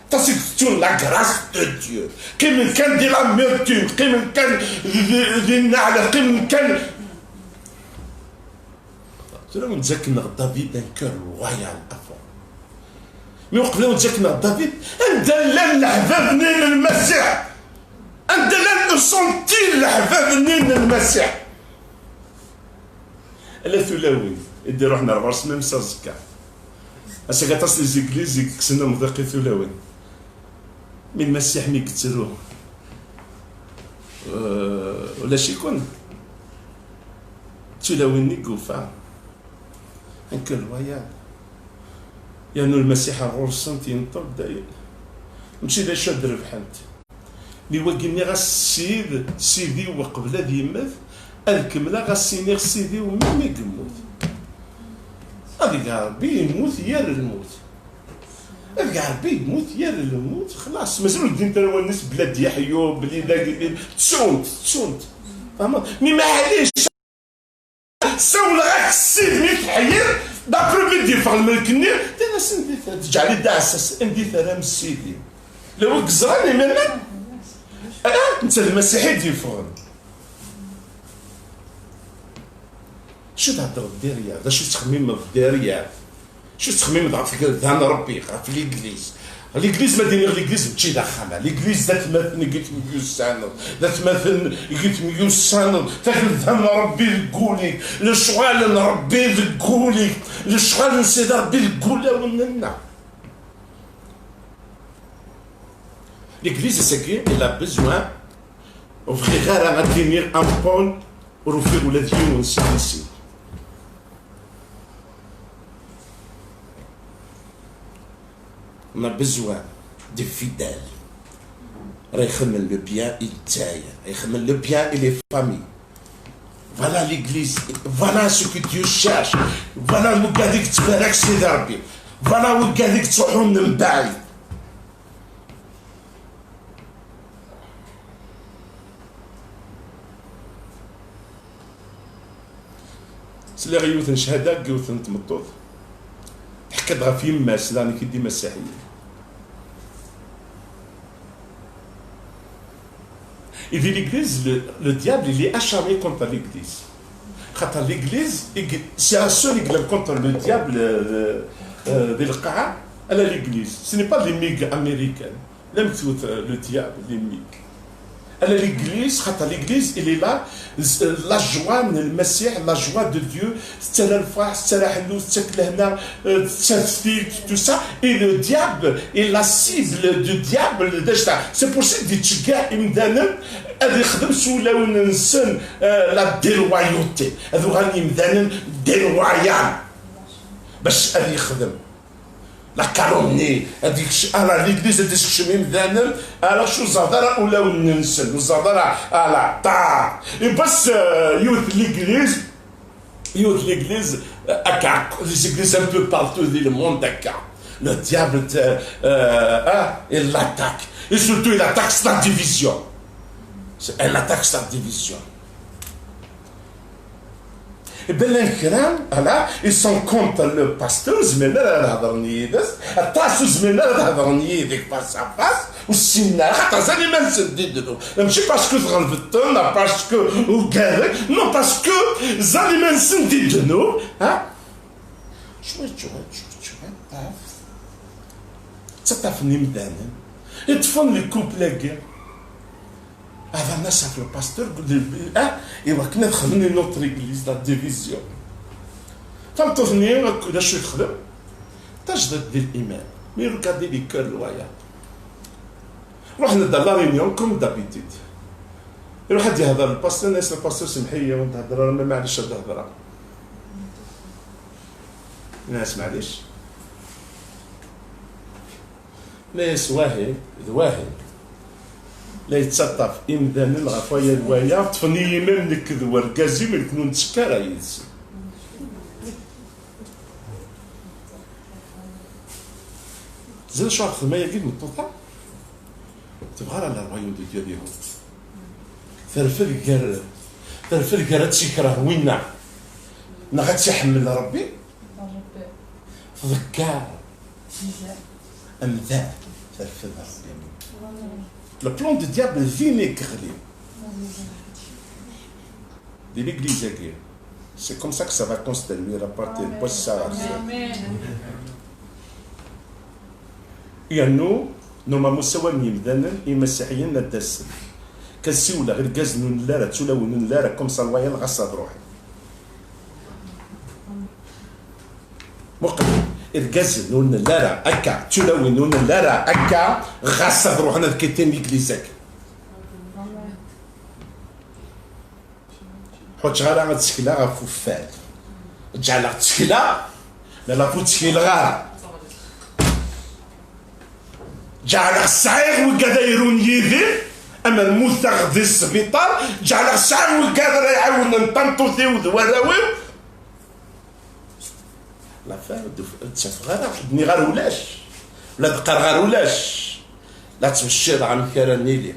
C'est la grâce de Dieu. Qui me canne de la merture, qui me canne de nala, qui me canne. C'est là où on dit que David a un cœur loyal avant. Mais on dit que David, un délai l'ahbab nin al-Masih. Un délai le sentir l'ahbab nin al-Masih. Elle est thulawi. Et de rohna rvars même ça zka. Asa gatas les églises qui sont mdaqi thulawi. من المسيح مي قتلوه ولا شي يكون تلاويني قوفا هنك الويال يعني المسيح غرسنت ينطق داير ماشي لا شاد ربحنت لي وقني غا السيد سيدي وقبل هذا يمث الكمله غا السينيغ سيدي ومن يموت هذيك ربي يموت يا الموت كاع ربي يموت يا الموت خلاص مازال الدين تاع الناس بلاد يحيوا بلي داك تشونت فهمت مي معليش سول غاك السيد مي تحير دابرو بيدي فغ الملك النير ناس تجعلي داعس ندي ثرام السيدي لو قزراني مالك انت المسيحي دي فغن شو تهضر الديريا شو تخميم الديريا شو تخميم ذهن ربي في ليغليز ليغليز ما دير ليغليز تجي داخلها ليغليز ذات مثل قلت ميوس سنه ذات مثل قلت ميوس سنه تاكل ذهن ربي الكولي الشغال نربي الكولي الشغال نسيد ربي الكولا وننا ليغليز ساكي الا بزوان وفي غير غادي ان بول وروفي ولاد يونس نسي On a besoin de fidèles. Le bien et le bien et les familles. Voilà l'église. Voilà ce que Dieu cherche. Voilà où قاعدك تبارك سيدي ربي. Voilà où قاعدك تروحون من بعيد. سلي غيوث نشهدك قيوث نتمطوط. حكت غا في ماس لاني كي مسيحيين. Et l'église, le diable, il est acharné contre l'église. Quand l'église, c'est un seul qui contre le diable de l'Qa'a, elle a l'église. Ce n'est pas l'ennemi américain. Même le diable, l'ennemi. Elle a l'église, quand l'église, il est là, la joie, le Messie, la joie de Dieu, c'est l'alpha, c'est la halou, c'est l'hna, c'est tout ça. Et le diable est la cible du diable déjà. C'est pour ça que des tchigas imdanen, elle est sous la unensen, la déloyauté. Elle est imdanen déloyale. باش elle يخدم. la calomnie, à l'église des chemins d'Annem, alors je vous adore ou là où nous sommes, nous adore à la tard. Et parce l'église, les églises un peu partout dans le monde, le diable, il l'attaque. Et surtout, il attaque la division. Elle attaque sa division. Et bien, ils sont contre le pasteur, ils face à face, ou sinon, parce que parce que non, parce que les aliments sont dit de nous. Ça t'a fini m'dane. Et tu fais le couple la guerre. Avant de le pasteur, il va nous notre église, la division. Quand tu viens, tu as fait l'imam. Mais regardez les cœurs loyaux. رحنا dans la réunion comme d'habitude. الواحد يهضر الباستور ناس الباستور سمحيه وانت تهضر ما معليش هاد الهضره. ناس معليش. ناس واهي لا يتسطف إمدانا غفايا الوايا تفني من الكذب والكازي من كنون تسكارا يدسي زين شو عرفت ما يجي مطوطة تبغى على الرويون دي ديالهم ثرفل قرات شكره وينا نغات يحمل ربي ذكار أمذا ثرفل ربي. Le plan du diable vinaigre de l'église aiguë. C'est comme ça que ça va continuer à partir de ça. nous مسواني مدانا المسيحيين ندسن كنسيولا غير كازنون لا تولون لا كوم صالوايا الغصاب روحي مقبل الجزء نون لا أكا تلوي نون لا أكا غصب روحنا كيتين إكليزك حوت غالا غتسكلا غفوفات جعل تسكلا لا فوتسكيل غار جعل السعير وكدايرون يدي اما الموثق ديال السبيطار جعل السعير وكادر يعاون نطنطو ثيود وراوي لا فا تشاف غير بني غير ولاش ولا دقر غير ولاش لا تمشي عن كرانيلي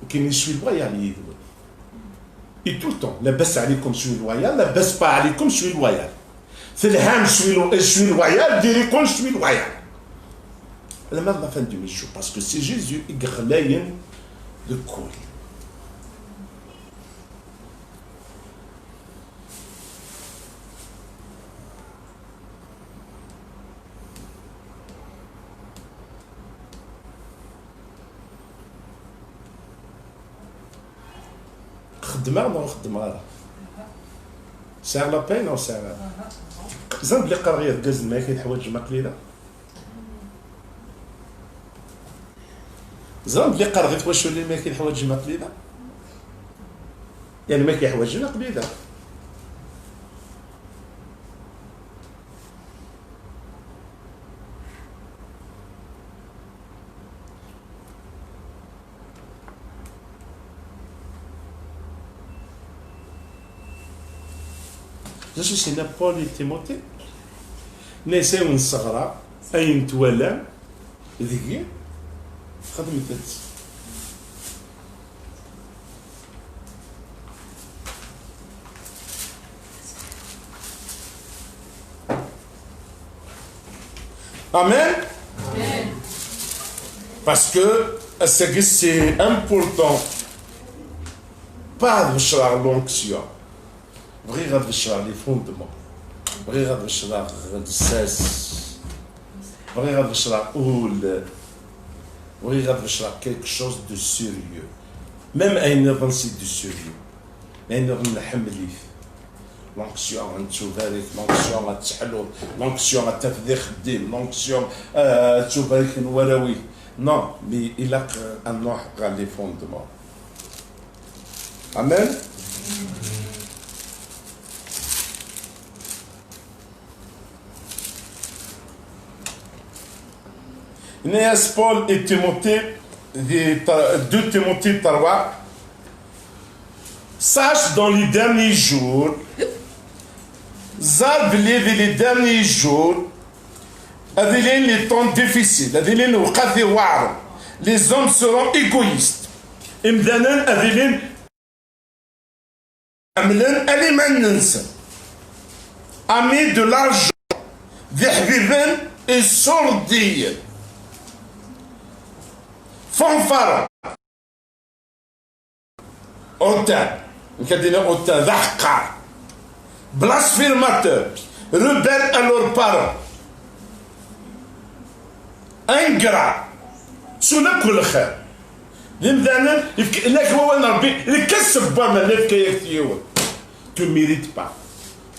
كاين شوي لويال يدوي اي تو طون لاباس عليكم شوي لويال لاباس با عليكم شوي لويال في الهام شوي لويال ديريكم شوي لويال لما لا فان دو ميشو باسكو سي جيزو يغلاين الكل خدمة ولا خدمة ساعة لا بين أو ساعة زين بلي قرية داز ما كاين حوايج ما قليلة زين بلي قريت واش اللي ما كاين حوايج ما قليلة يعني ما كاين حوايج ما قليلة زوج سينا بول تيموتي نساو الصغرى اين توالى ذكي خدمت Amen. Parce que c'est important pas de chercher l'onction. بغي غادي نشرح لي فوندمون بغي غادي نشرح الساس بغي غادي نشرح بغي غادي نشرح كيك شوز دو سيريو ميم اين نفنسي دو سيريو اين نحملي لونكسيون غنشوف هذيك لونكسيون غتحلو لونكسيون غتفدي خديم لونكسيون تشوف هذيك الوراوي نو مي إلا ان نوع غا لي فوندمون. Amen. Néas Paul et Timothée, 2 Timothée 3. Sache dans les derniers jours, les derniers jours, les temps difficiles, les hommes seront égoïstes. Amis de l'argent, et sordides, fanfare, autant, blasphémateurs, rebelles à leurs parents, ingrats, sous le coup le khair. L'imdanan, il qu'est-ce que tu ne mérites pas.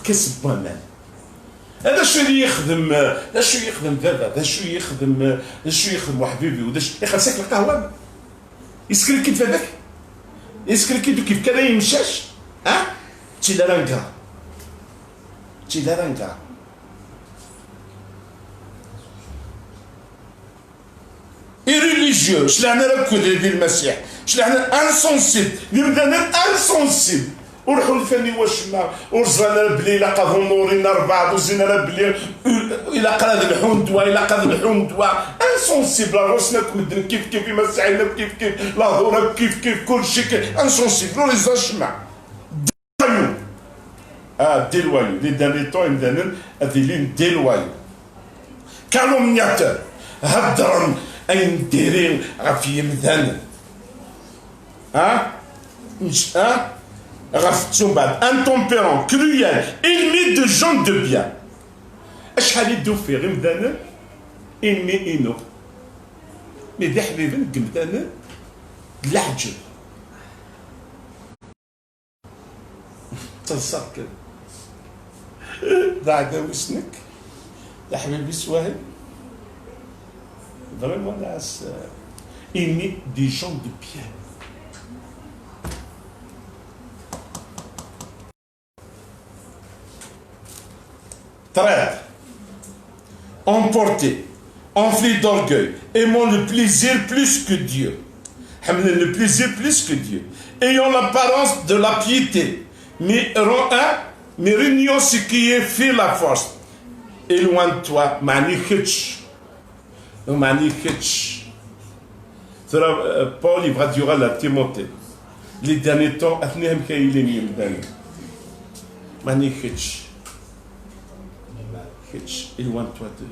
Qu'est-ce que هذا شو اللي يخدم هذا شو يخدم بابا هذا شو يخدم وحبيبي وهذا شو يخلصك القهوه يسكر كيف هذاك يسكر كيف كذا يمشاش ها تي لا رانكا irréligieux شلعنا ركود ديال المسيح شلعنا انسونسيب نبدا انسونسيب وروحوا الفني واش ما ورزانا بلي الا قاضوا نورينا 4 وزينا بلي الا قراد الحوندوا الا قاد الحوندوا انسونسيبل راسنا كمدن كيف ما سعينا كيف لا ضرب كيف كل شيء انسونسيبل لي زاشمع ديلوايو لي داني طون دانن اديلين ديلوايو كالومنياتور هضرن اين دايرين غافي مذان intempérant, cruel, ennemi de gens de bien. أشحال يدو في غمدانا ennemi إنو مي دي حبيبن قمدانا العجب تنصرك دا عدا وسنك دا حبيبي سواهل فريمون ناس ennemi des gens de bien. Traître, emporté, enflé d'orgueil, aimant le plaisir plus que Dieu. Le plaisir plus que Dieu. Ayant l'apparence de la piété, mais réunions ce qui est fait la force. Éloigne-toi, manichitch. Manichitch. Paul, il va dire à Timothée. Les derniers temps, Athnéhem Kaïlim Manichitch. Hitch, éloigne-toi de.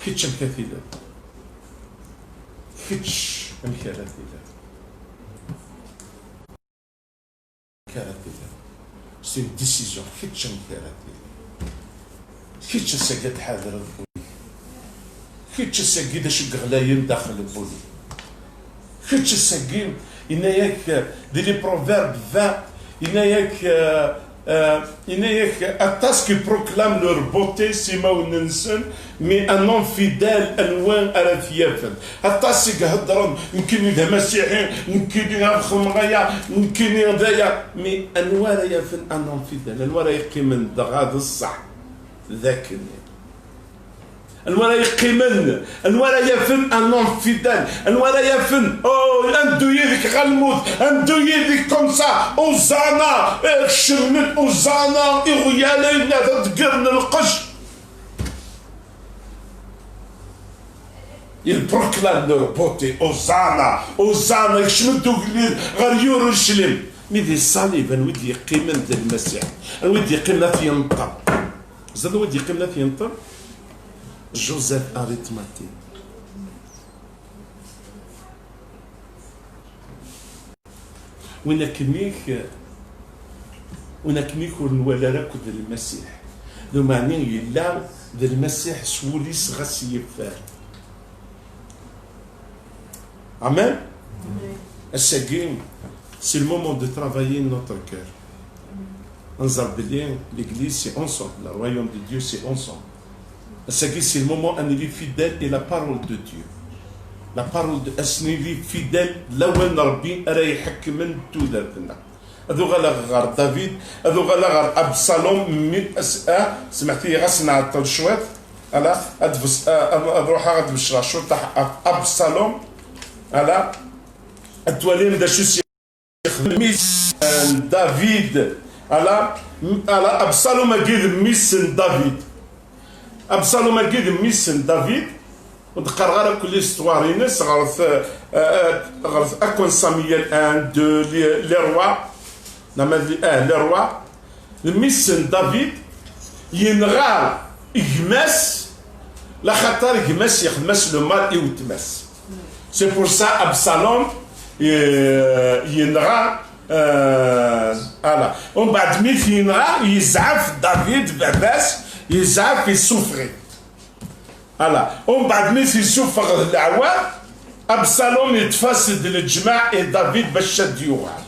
Hitch الكثير. Hitch الكثير. C'est une décision. Hitch الكثير. Hitch سجد حاضر البولي. Hitch سجد شو غلايم داخل البولي. Hitch سجد إنك des proverbes 20 إنك Atas qui proclament leur beauté, Simaou Nensen, mais un homme fidèle, Anouan Arafiafen. Atas qui hadran, Nkini de Messihin, Nkini de Khumraya, Nkini de mais Anouan Arafiafen, un homme fidèle. Anouan Arafiafen, Dagad Sah, Zakini. Anouan Arafiafen, Anouan Arafiafen, un homme fidèle. Anouan Arafiafen, oh, un douillet de Khalmoud, un douillet de comme ça, Ozana, Shemit, Ozana, Irouyale, Nadadgirn, le Kosh. Ils proclament leur beauté, Ozana, Ozana, Shemit, Gariur, Shlim. Mais des salibs, on dit Qimen de Messiah, on dit Qimna Fiantar. Vous savez, on dit Qimna Fiantar? Joseph Arithmatique. ونكميك ونولا ركض المسيح لو معني يلا ذا المسيح سوليس غسي يفار Amen. السجين c'est le moment de travailler notre cœur. En Zarbelien, l'église c'est ensemble, le royaume de Dieu c'est ensemble. السجين c'est le moment où on est fidèle et la parole de Dieu. La parole de Asnili fidèle, là où on a rabbi, elle حكمن تودرتنا. هذو غلا دافيد، هذو غلا Absalom، سمعتي غسنا على الشوات، على نروح غاد بشرا الشرطه ابصالوم على التوالين دا شو ميس دافيد على ابصالوم قيد ميس دافيد ابصالوم قيد ميس دافيد ودقر غير كل استوارينس غرث اكون ساميال ان دو لي روا نعمل لي روا الميس دافيد ينغال يغمس لا خاطر يغمس يخمس لو مال يوتمس سي بور سا ابصالوم ينغى فوالا ومن بعد ميت ينغى يزعف دافيد باباس يزعف يسوفغي فوالا ومن بعد ميت يسوفغ العوام ابصالوم يتفاسد الجماع دافيد باش شاد يوغال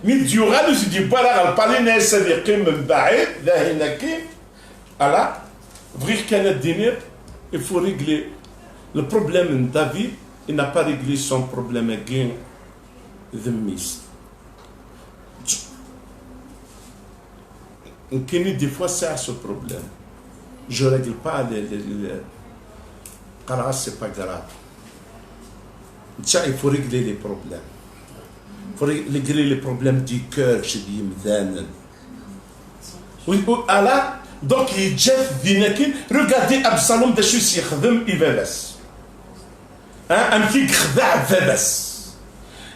مي ديوغال وزيدي بالا البالي ناس اللي يقيم من بعيد ذا هناكي فوالا بغيت كان الدينير il faut régler le problème de David. Il n'a pas réglé son problème avec the mist. Des fois, c'est ce problème. Je ne règle pas car c'est pas grave. Il faut régler les problèmes. Il faut régler les problèmes du cœur, je dis, oui, alors, donc, il jette Dinakin. Regardez Absalom de Chussi, Khadem Iveles. أمثيك خداع فبس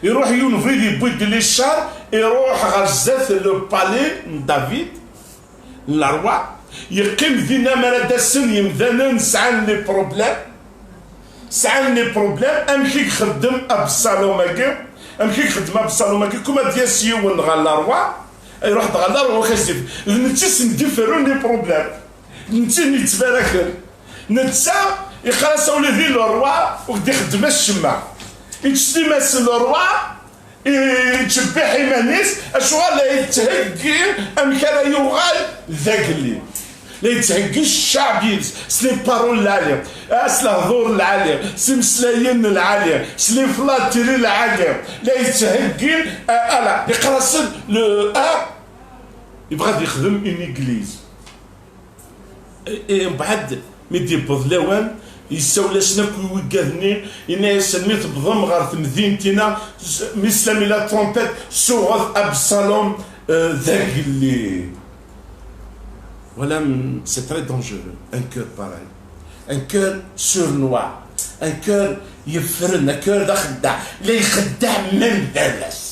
يروح ينفرد يبود لي الشار يروح غزات لو بالي دافيد الروا يقيم ذينا مراد السن يمذانا نسعان لي بروبليم امشي خدم ابصالوماكي امشي خدم ابصالوماكي كما ديال سيون غالا روا يروح تغلا روا خاصف نتس نديفرون لي بروبليم نتي نتبارك نتسا يخلص ولدي الروا وغادي يخدم الشمع يتشتي ماس الروا يتشبح يمانيس اشغال لا يتهكي ام كان يوغال ذاك الليل لا يتهكي الشعب سلي بارول العالية سلي هضور العالية سلي مسلايين العالية سلي فلاتيري العالية لا يتهكي الا يخلص لو يبغى يخدم اون ايغليز من بعد ميدي بوظلاوان يساوي شنو كيوقفني الناس سميت بضم غير مدينتنا مسلم الى ترومبيت صوغ ابصالوم ذاك اللي ولا سي تري دونجورو ان كور باراي ان كور سورنوا ان كور يفرن ان كور دا خداع لا يخدع من دالاس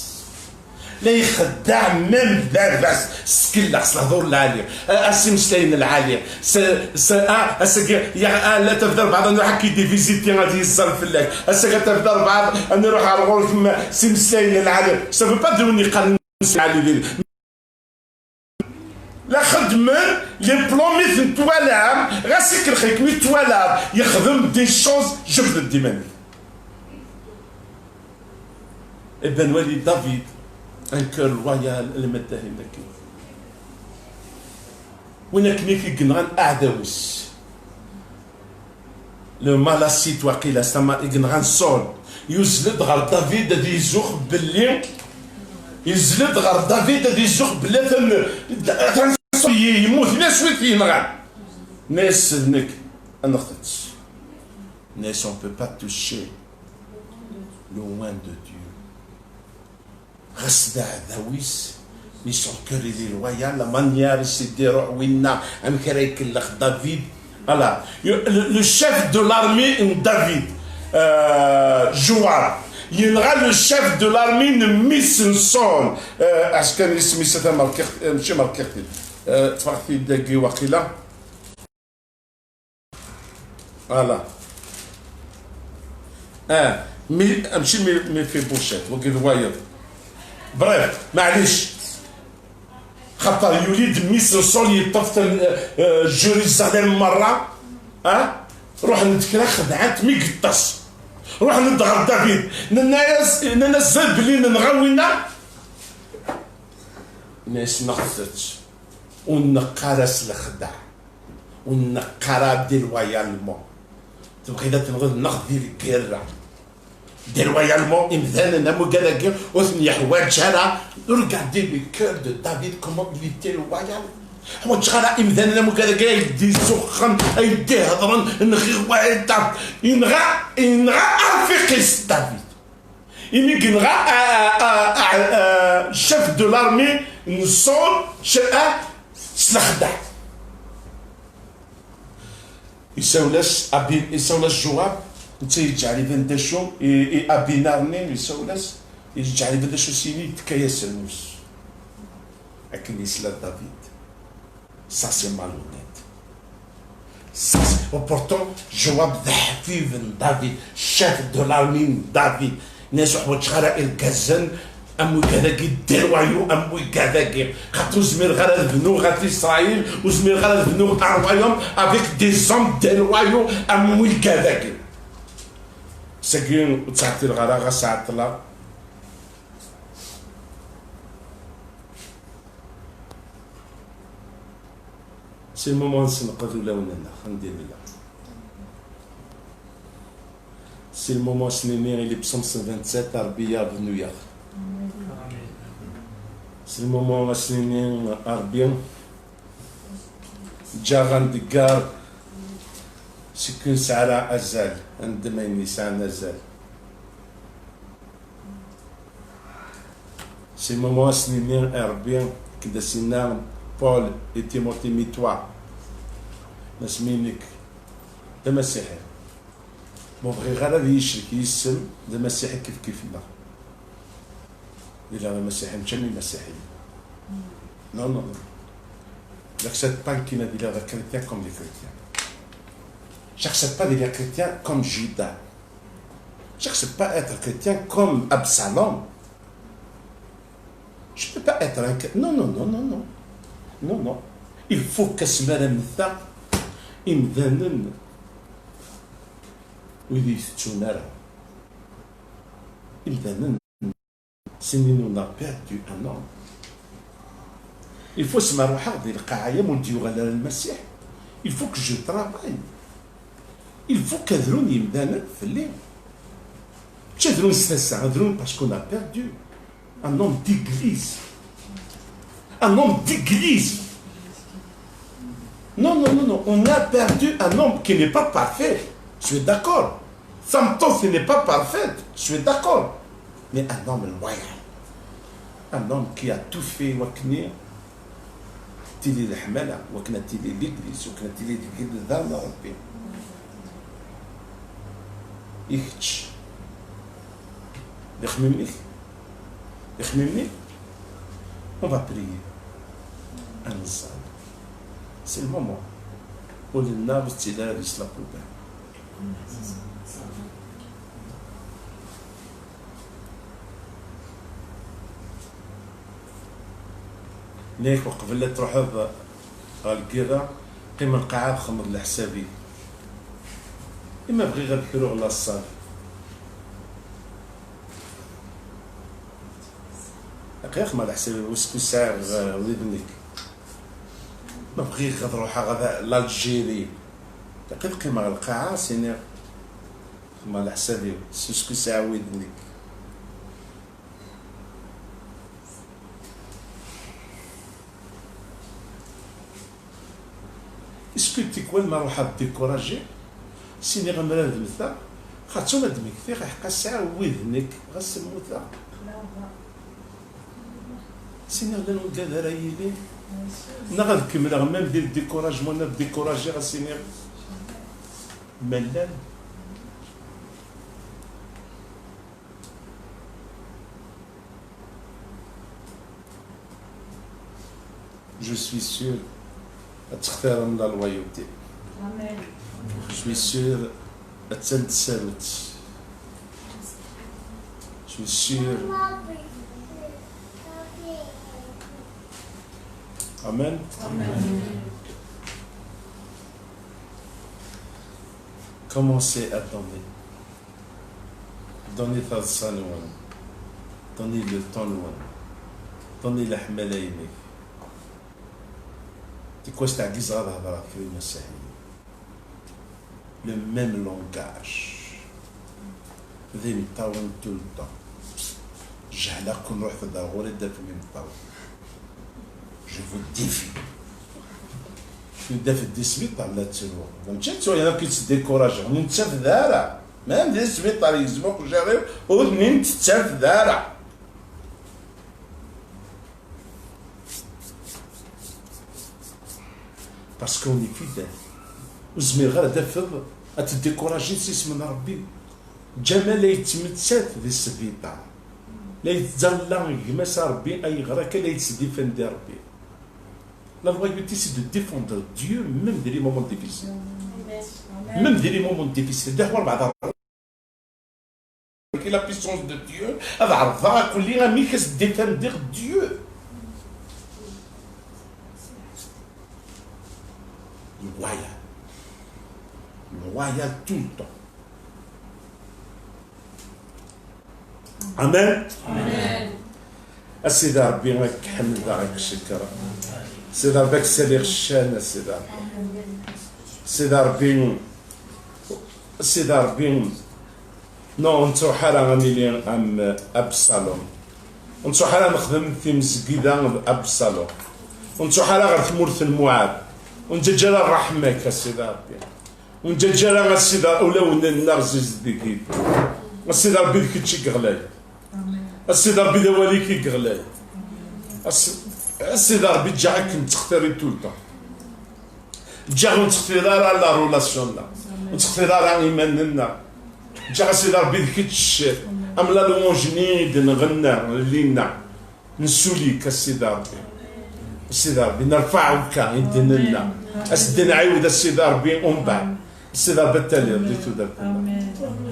لا يخدع من داباس سكيلا خص الهضور العاليه اسي مسلاين العاليه لا تفضل بعض نروح كي دي فيزيتي غادي يزر فلاك تفضل بعض نروح على الغرف سي مسلاين العاليه سافو با دوني قال العاليه لا خدم لي بلون مثل توالام غاسيك الخيك مي توالام يخدم دي شوز جبد الديماني ابن ولي دافيد ان كور رويال اللي مداه هناك وينك نيكي كنغان اعداوس لو مالاسيت واقيلا سما كنغان صول يزلد غير دافيد هادي يزوخ باللي يزلد غير دافيد هادي يزوخ باللي يموت ناس وين ينغان ناس نك انختش ناس on peut pas toucher loin de Dieu. غسدا داويس مي سون كور لي رويال لا مانيير سيديرو وينا ام كريك لخ دافيد فوالا لو شيف دو لارمي دافيد جوار ينغى لو شيف دو لارمي ميسنسون اش كان اسمي سيتا ماركيخ ماشي ماركيختي تفرحتي داكي واقيلا فوالا ماشي مي في بوشيت وكي روايض بريف معليش خاطر يوليد ميسنسون يطفل جيروزاليم مرة روح نتكلا خدعات مي قطاس روح ندغر دافيد الناس زاد بلي نغاوينا الناس نقصتش ونقارس الخدع ونقارا ديلويالمون تبغي اذا تنغض نغدي الكيرة déloyalement imdana mogalagir osni حوايج هذا regardez le cœur de David comment il était loyal حوايج غير إمدانا مكذا يدي سخن يدي هضرن نغي واحد ينغى أرفيقيس دافيد ينغى شيف دو لارمي نصون شاء سلخدع يساولاش جواب انت يجعل لي فنداشو ابينارني يساولاش يجعل لي فنداشو سيني تكاياس الموس لكن يسلا دافيد ça c'est malhonnête ça وبورتون جواب ذا حفيظ دافيد شيف دو لارمي دافيد ناس حوايج غير الكازن امو كذا دير وايو امو كذا خاطر زمير غير بنو غات اسرائيل وزمير غير بنو اروايوم افيك دي زوم دير وايو امو كذا ساكين تعطي الغلا غا ساعه لا سي المومون نقضوا لوننا ندير لا سي المومون سنيني اللي ب 527 تربيه بنيويورك سي المومون سنيني أربعين جا غندقار سكن سعرا أزال عندما النساء أزال سي المومون سنيني أربعين كدا سينا بول et Timothée ميتوا ناس مينك دا مسيحي بون بغي غير هذا يشرك يسم دا مسيحي كيف لا إلا مسيحي مشاني مسيحي نو نو j'accepte pas qu'il ait des chrétiens comme les chrétiens j'accepte pas des chrétiens comme Judas j'accepte pas être chrétien comme Absalom je peux pas être un non non non non non non non il faut qu'asmara مثا إمذانا ويدي يفتشون راه إمذانا سنين on a perdu un homme il faut سما روحها غادي القاعية مولديو غالا المسيح il faut que je travaille il faut كذرون يمذانا في الليل مش هذرون سنسا هذرون باسكو on a perdu un homme d'église un homme d'église. Non, non, non, non. On a perdu un homme qui n'est pas parfait. Je suis d'accord. Samson, ce n'est pas parfait. Je suis d'accord. Mais un homme loyal. Un homme qui a tout fait. Wakni, tili l'hmala, wakna tili l'église, wakna tili l'église d'Allah Rabbi. Ichtch. L'khmimni. On va prier. Ensemble. C'est le moment où le navire tira la poubelle. ليك وقبل لا تروح الكيرا قيم القاعة خمر لحسابي إما بغي غير الحلوغ لاصال أقيا خمر لحسابي وسكو ساعة وليدنيك ما بغي غير روحها غدا لالجيري لقيت قيمة القاعة سيني خمر لحسابي وسكو ساعة وليدنيك اسكو تيكوال ما روح ديكوراجي سيني غمراد مثا خاطر ما دمك فيه حقا الساعه وذنك غسموتا سيني غدا نقول هذا رايلي نغد كمل غمام دير ديكوراج مونا ديكوراجي غسيني ملال Je suis sûr تختار من الويوتي شوي سير تسلسلت شوي سير amen commencez à donner ta sanouan donner le temps loin donner la hmalaïnik تكوش تعجيز غادا هضرات في المسيحية le même langage ذي نطاون tout le temps جهلا كون روح في الدار غوري دا في ميم طاون je vous défie يبدا في السبيطار لا تسلو فهمتي تو انا كيتديكوراجي انت في دارا ما ندير السبيطار يلزمك وجاري ودنين تتا في دارا باسكو اوني فيدال وزمير غير دافض اتديكوراجي سيس من ربي جمال يتمتسات في السبيطار لا يتزلى يمس ربي اي غراك لا يتديفند ربي. La loyauté, c'est de défendre Dieu même dans les moments difficiles. Même dans les moments difficiles. D'abord, avec la puissance de Dieu, avoir que les amis qui se défendre Dieu. Loyal. Loyal tout le temps. Amen. Amen. السيدة ربي راك حمد راك شكرا السيدة ربي كسالي غشان السيدة ربي السيدة ربي نو نتو حالا غنيلي ام ابسالوم نتو حالا نخدم في مسجدة ابسالوم ونتو حالا غير ثمورث المعاد ونت جالا الرحمة السيدة ربي ونت جالا السيدة أولون النرزيز ديكي السيدة ربي ديك تشي غلاي السيدة ربي دوالي كي غلاي السيدة ربي جاك نتختاري طول الوقت جاك نتختاري راه لا رولاسيون لا نتختاري راه ايماننا جاك السيدة ربي ديك تشير ام لا لونجنيد نغنى لينا نسوليك السيدة ربي السيدة ربي نرفعك يدنا اسدنا عاود السيدة ربي ومن بعد السيدة ربي التالي رديتو داك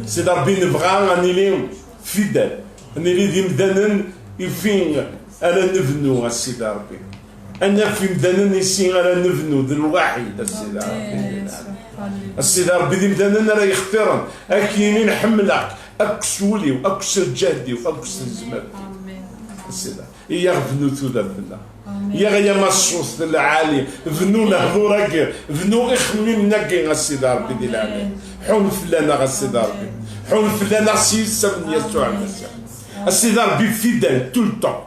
السيدة ربي نبغى راني فيدال أنا اللي دي مدانا يفين أنا نبنو السيدة ربي أنا في مدانا يسين أنا نبنو ذا الواحد السيدة ربي السيدة ربي دي مدانا راه يختارن أكيني نحملك أكسولي وأكسر جهدي وأكسر زماني السيدة إيا بنو ثوذا بنا يا غيا مصوص العالي بنو نهضو راكي بنو إخمين ناكي السيدة ربي دي العالم حون فلانا السيدة ربي حون فلانا سيسا من يسوع المسيح السيدة ربي فيدال tout le temps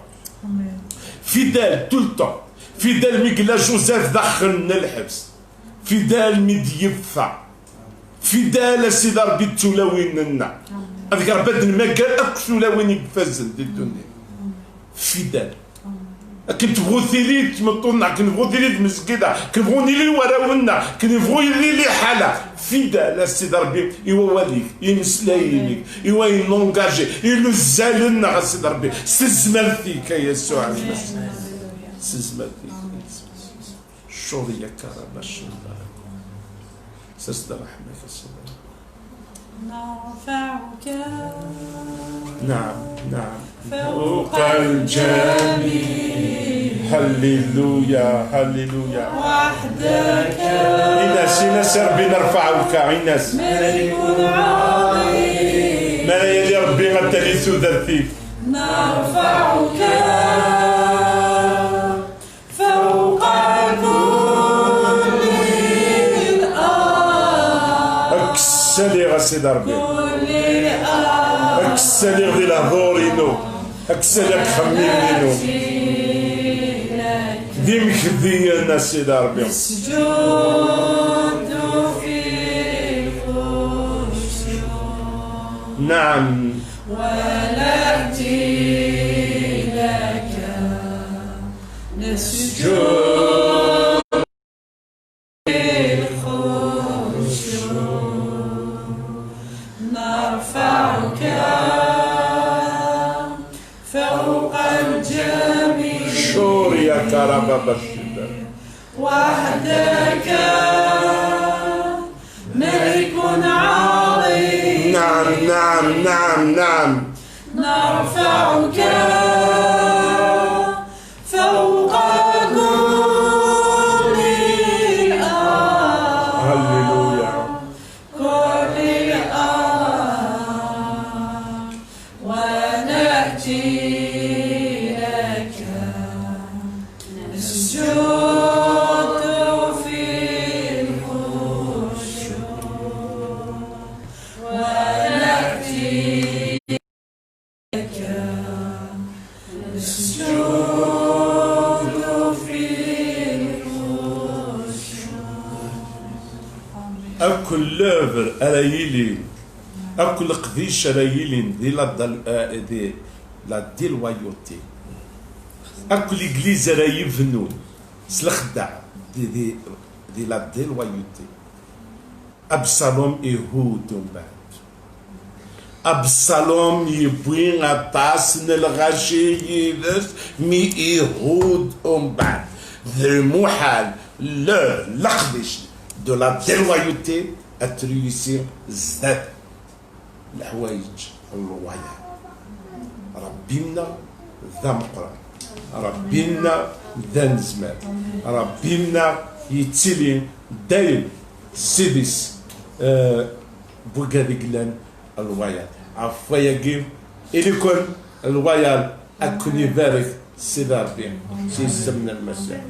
فيدال tout le temps فيدال مي قلا جوزيف دخلنا الحبس فيدال مي ديفا فيدال السيدة ربي تولوين لنا هذيك ربي المكان أكسولاوين يقفزن دي الدنيا فيدال كنبغو ثيليت تمطونا كنبغو ثيليت مسكيدة كنبغو نيلي وراونا كنبغو يلي حالة فيدال السيدة ربي إيوا واليك ينسلاينيك إيوا ينونجاجي ينزالنا السيدة ربي سزمال فيك يا يسوع المسيح سزمال فيك شوريا كرامة الشمال سيدة رحمك السيدة نرفعك نعم نعم فوق الجميع هللويا هللويا وحدك إناس ربي نرفعك إناس ملك عظيم ما يلي ربي غتالي ثلاثي نرفعك فوق كل الأرض أكسلي غسيد ربي كل الأرض أكسلي غدي الهضورينو أكسلي خمينينو ديم خدينا سيدي ربي اسجد في الخشوع نعم ونأتي لك نسجد في الخشوع نرفعك فوق الجميع شوريا كرامة بالشدة وحدك ملك عظيم نعم نعم نعم نعم نرفعك فوق كل الأرض هللويا كل الأرض ونأتي لك نسجد في الخشوع ونأتي لك نسجد في الخشوع أكل لوفر أرايلين أكل قديش أرايلين دي لا ديلوايوتي أكل إجليز رايفنون سلخدع دي لا ديلوايوتي أبصالوم يهود من بعد أبصالوم يبوين أطاس نلغاشي يدس مي يهود من بعد المحال لا لقدش دو لا ديلوايوتي أتريسير زاد الحوايج الرواية ربينا ذا مقران ربينا ذا نزمان ربينا يتسلين دايم سيدس بوغادي قلان الوايا عفوا يجيب إلي كون الوايا أكوني بارك سيدار بين سيسمنا المساء